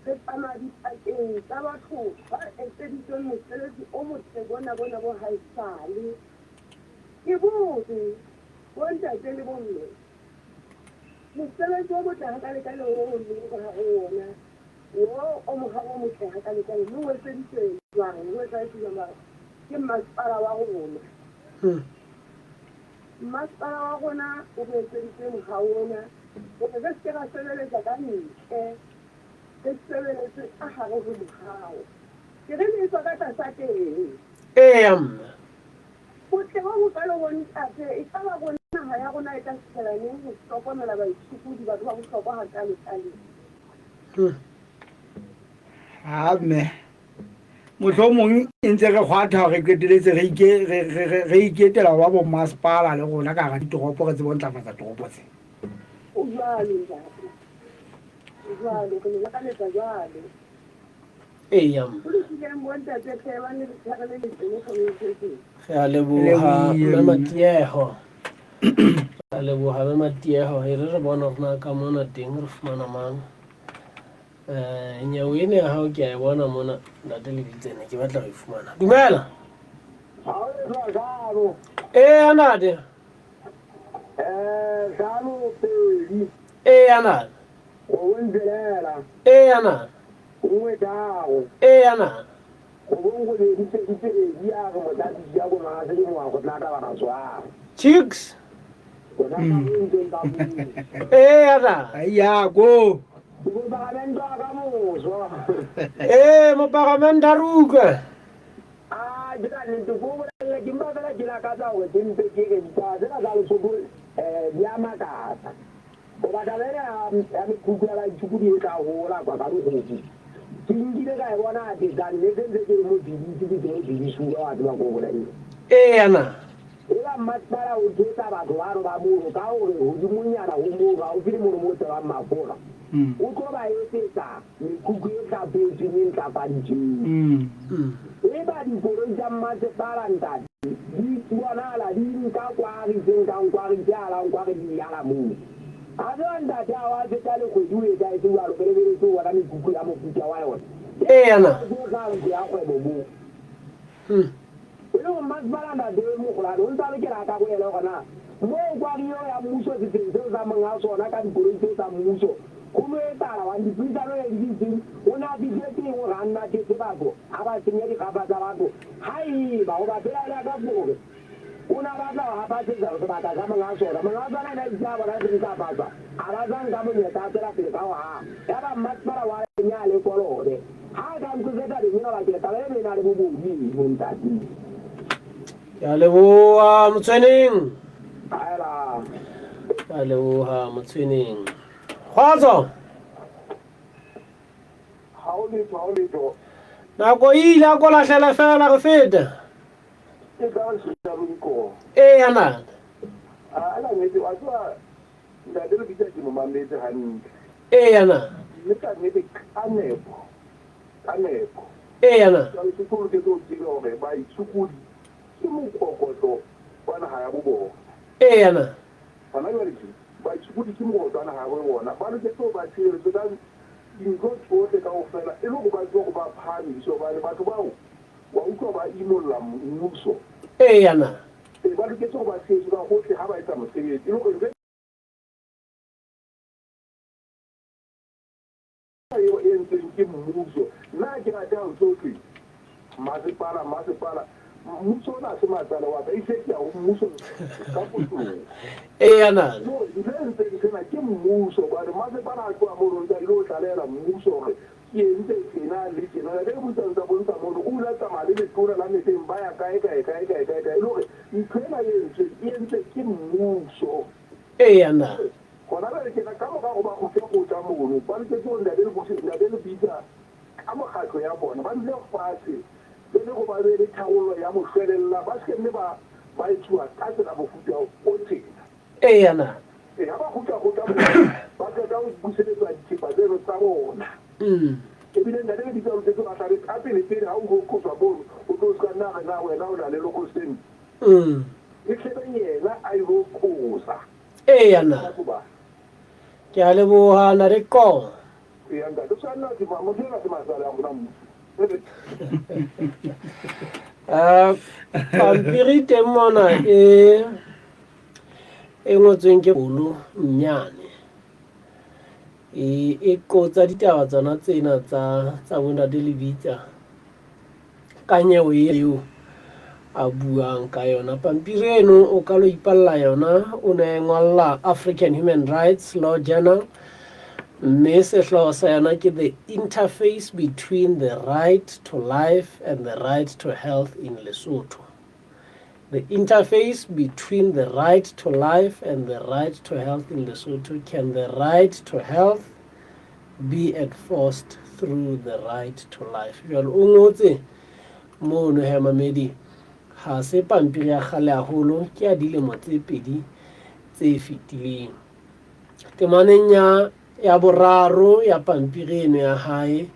re tsamadi pakeng tsa batho ba etseditsweng mosebetsi o motle bona bo haesale ke botse bontate le bomme mosebetsi o botle hakalekale o leng ka ona o mogabo o motle hakalekale le o etseditse jwang o etsagetse jwang ke masepala wa rona masepala wa rona o go etseditse mogao ona gore ke seke ra sebeletsa ka metle ke sebeletse a gare go mogao ke re le etswa ka tlasa teng mma botle ba bokalo bontate e ka ba bona naga ya rona e ka sekelaneng go hlokomela baitshokodi batho ba bohlokwa gakalekale mme mohlomong e ntse re kgwatha re qeteletse re iketela wa bommasepala le rona ka gara ditoropo re tsebo ntlafatsa toropo tse o jwalo ntate o jwalo ke le lakanetsa jwalo go lokileng bontate pheba le letshare le letene kgometsetseng ge a leboga Matieho a leboga Matieho e re bona rona ka mona teng re fumana mang nyao ene ya hao ke a e bona mona ntate le bitsene ke batla go e fumana dumela anate anate anate anate chicks ayako mopagamento a ruka ana ela matbala o tsa batho ba ro ba mo ka hore ho dimunyana ho mo ga o file mo mo tsa mafora o tlo ba etsetsa mekuku e ka betse ni ka pantsi e ba di go ja mate balanta di bona la di nka kwa ri teng ka kwa ri jala kwa ri yala mo a donda ta wa se tale go duwe ga e twa lo bere to wa ni kuku ya mo futa wa yona ana ya go bo lo más balanda de mukhla don ta le kira ka go yela gona mo kwa ri yo ya muso se se za manga so na ka di go tsa muso kuma e tala wa di pita lo e di una di je ti o ranna ke se ba go aba tinya di ka ba za ba go hai ba o ba bela la ka go una ba ba ha ba se za ba ta za manga so na manga ba na ja ba na di ka ba ba aba za nga mo ne ta tera pe ka wa ya ba mat para wa nya le ko lo de ha ga ku se ta di na ba ke ta le na le bu bu ni mo ta di ya leboga Motshweneng Ala. ya leboga Motshweneng kgotso Haulito. nako ile a ko lahlela fela re feta Ke ka se tsa go. ana Ala ngetse wa tswa nda le bitsa di mo mametse hantle. ana Le ka ngetse kanepo. ana Ka se go ke go dilo re ba itsukudi. Ke mo kokotlo bana ha ya bobo. ana Bana ba ritse ba itsukudi ke mo bana ha bo bona. Ba le tso ba tsire so dan dingo tsote ka ofela e lo go ba go ba phani so ba le batho bao wa utlwa ba imolla mmuso. ana E ba le tso ba tsire so ba go tle ha ba etsa mosebetsi. E lo go yo entse ke mmuso. Na ke ra tsa tsotlhe. Masepala mmuso na se matsala wa ba ise ya mmuso ka potso ana no ntse ke na ke mmuso ba re masepala kwa mo ro tsa lo tlalela mmuso re ke ntse tsena le tsena le go tsantsa bontsha mo o la tsa mali le tura la me teng ba ya kae lo re ntshela yentse ke mmuso ana gona ba ke na ka mo ga go tsa mo no ba ntse go nda le go bitsa ka mo khatlo ya bona ba ntse fatshe le go ba le thaolo ya mo hwelella ba se ne ba itswa ka tsela bo futa o tsena ana ha ba futa go tsa ba ka ga o buseletsa dithipa tse re tsa bona e bile nda le ditso tse ba tla re kape le pele ha o go khoswa bo o tlo ska na wena o na le logo sen e tlebe yena a i go khosa ana ke a leboga na re ko ya nda tsa nna di ma mo dira se masala ya bona mo pampiri teng mona e ngotsweng ke Bolo Mnyane. E qotsa ditaba tsona tsena tsa Bontate Lebitla ka nyewe eo a buang ka yona. Pampiri eno o ka lo ipalla yona, o ne ngolla African Human Rights Law Journal, mme sehloho sa yona ke the interface between the right to life and the right to health in Lesotho. The interface between the right to life and the right to health in Lesotho. Can the right to health be enforced through the right to life? Jwale o ngotse mono he mamedi ha se pampiri ya kgale haholo, ke a dilemo tse 2 tse fetileng. Temaneng ya boraro ya pampiri eno ya hae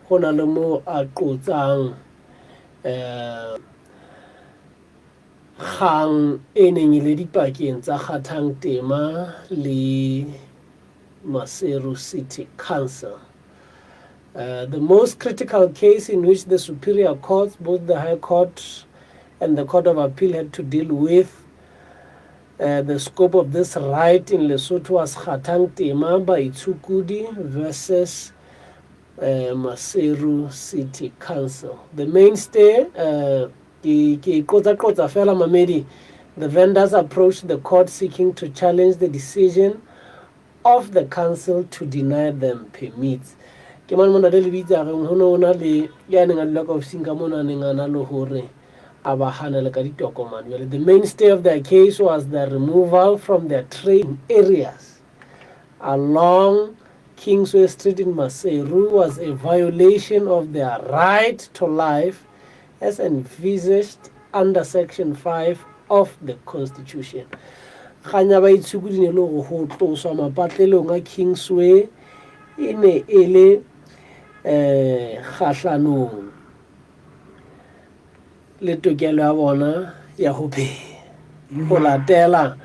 go na le mo a qotsang kgang e neng ile dipakeng tsa Kgathang Tema le Maseru City Council. The most critical case in which the superior courts, both the High Court and the Court of Appeal, had to deal with the scope of this right in Lesotho was Kgathang Tema by Tsukudi versus Maseru City Council. The mainstay, the vendors approached the court seeking to challenge the decision of the council to deny them permits. The mainstay of their case was the removal from their trading areas along Kingsway Street in Maseru was a violation of their right to life as envisaged under Section 5 of the Constitution. Khanya ba itshukudi ne lo go tloswa mapatlelong a Kingsway ine ele kgahlanong le tokelo ya bona ya ho go latela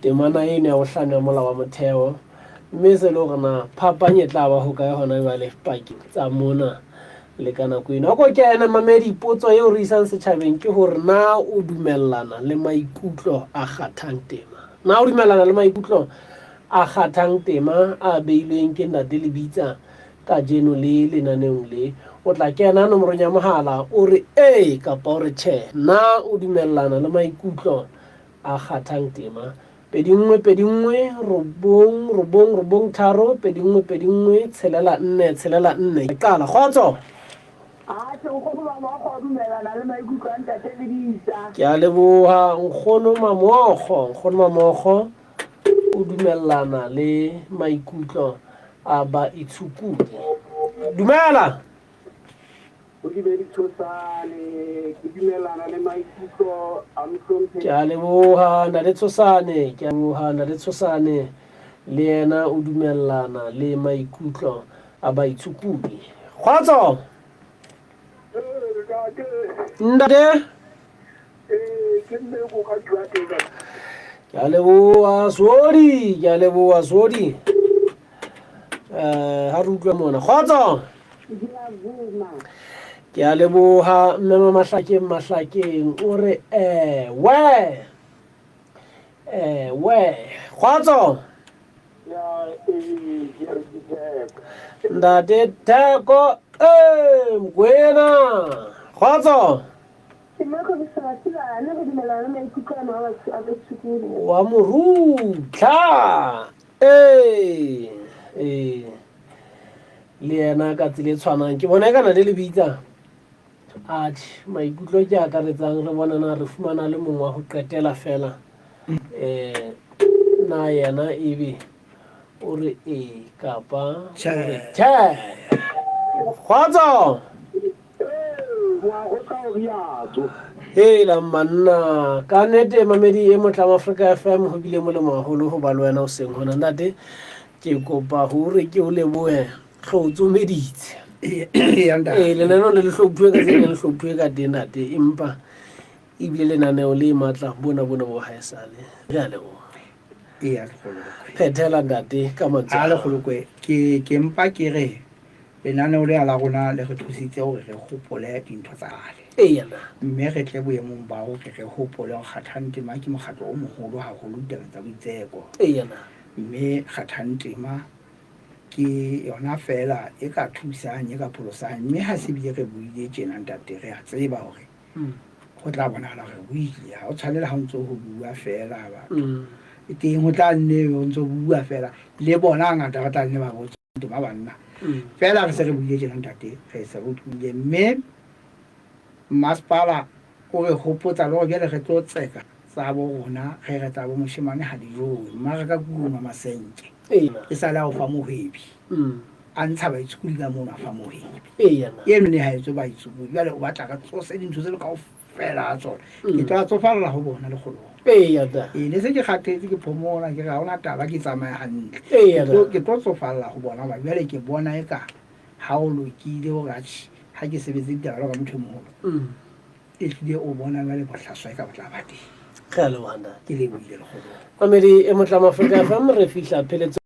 temana ene ya go hlanya mola wa motheo, mme se lo gona phapanye tla ba ho ka hona ba le paki tsa mona le kana kwena go ke ena mamedi potso e o re isang setšhabeng ke hore na o dumellana le maikutlo a Kgathang Tema, na o dumellana le maikutlo a Kgathang Tema a beilweng ke Ntate Lebitla ka jeno le lenaneong le? O tla kena nomorong ya mohala o re e kapa o re tjhe, na o dumellana le maikutlo a Kgathang Tema. 21 robong tharo 21 tshelela 4 qala khotso. Ke a leboha nkgono mamokgo o dumellana le maikutlo a ba itshukudi. Dumela. Ke a leboha na le tshosane le yena o dumellana le maikutlo a ba itshukudi. Khotso. Ndade ke a leboha Swodi ha re utlwa mona. Khotso. Ke a leboha mme mahlakeng o re we khotso. Ndate Theko Mkwena khotso wa morutla le yena ka tsile tshwanang ke bona kana le Lebitla maikutlo ke akaretsang re bonana re fumana le mongwa ho qetela fela na yena ebe o re kapa tjhe khotso hela manna ka nete mamedi e Motlang Africa FM ho bile mo le maholo ho ba le wena o seng hona ntate ke kopa hore ke o lebohe tlhotsomeditse lenaneo le hlophuwe ka tsela le hlophuwe ka ntate empa ebile lenaneo le matla bona bo haesale ya lebo phethela ntate ka matla le golokwe ke empa ke re lenaneo le la rona le re thusitse hore re hopole dintho tsa gale mme re tle boemong ba hore re hopole go kgathantema ke mokgatlo o mogolo haholo ditabeng tsa boitseko mme kgathantema ke yona fela e ka thusang e ka pholosang mme ha se bile re buile tjena ntate re a tseba hore go tla bonahala re buile ha o tshwanela ha o ntse go bua fela ba teng go tla nne o ntse o bua fela le bona ngata ba tla nne ba botsa ba banna fela re se re buile tjena ntate re se re buile mme masepala o re hopotsa le go bjale re tlo tseka tsa bo rona ge re tsa bo moshemane ha dijong mara ka kuma masenke e sa le a o fa mohwebi a ntsha baitshukudi ka mono a fa mohwebi eno ne ha etso baitshukudi jwale o batla ka tsose dintho tse le kao fela a tsona ke tla tsofalela go bona le kgolong ne se ke kgathetse ke phomola ke ga ona taba ke tsamaya hantle ke tlo tsofalela go bona ba jwale ke bona e ka ha o lokile o ratši ha ke sebetse ditaba ka motho moholo e tlile o bona jwale bohlaswa e ka botla ba teng ke le buile le kgolong mamedi e motla Afrika FM re fihla pheletso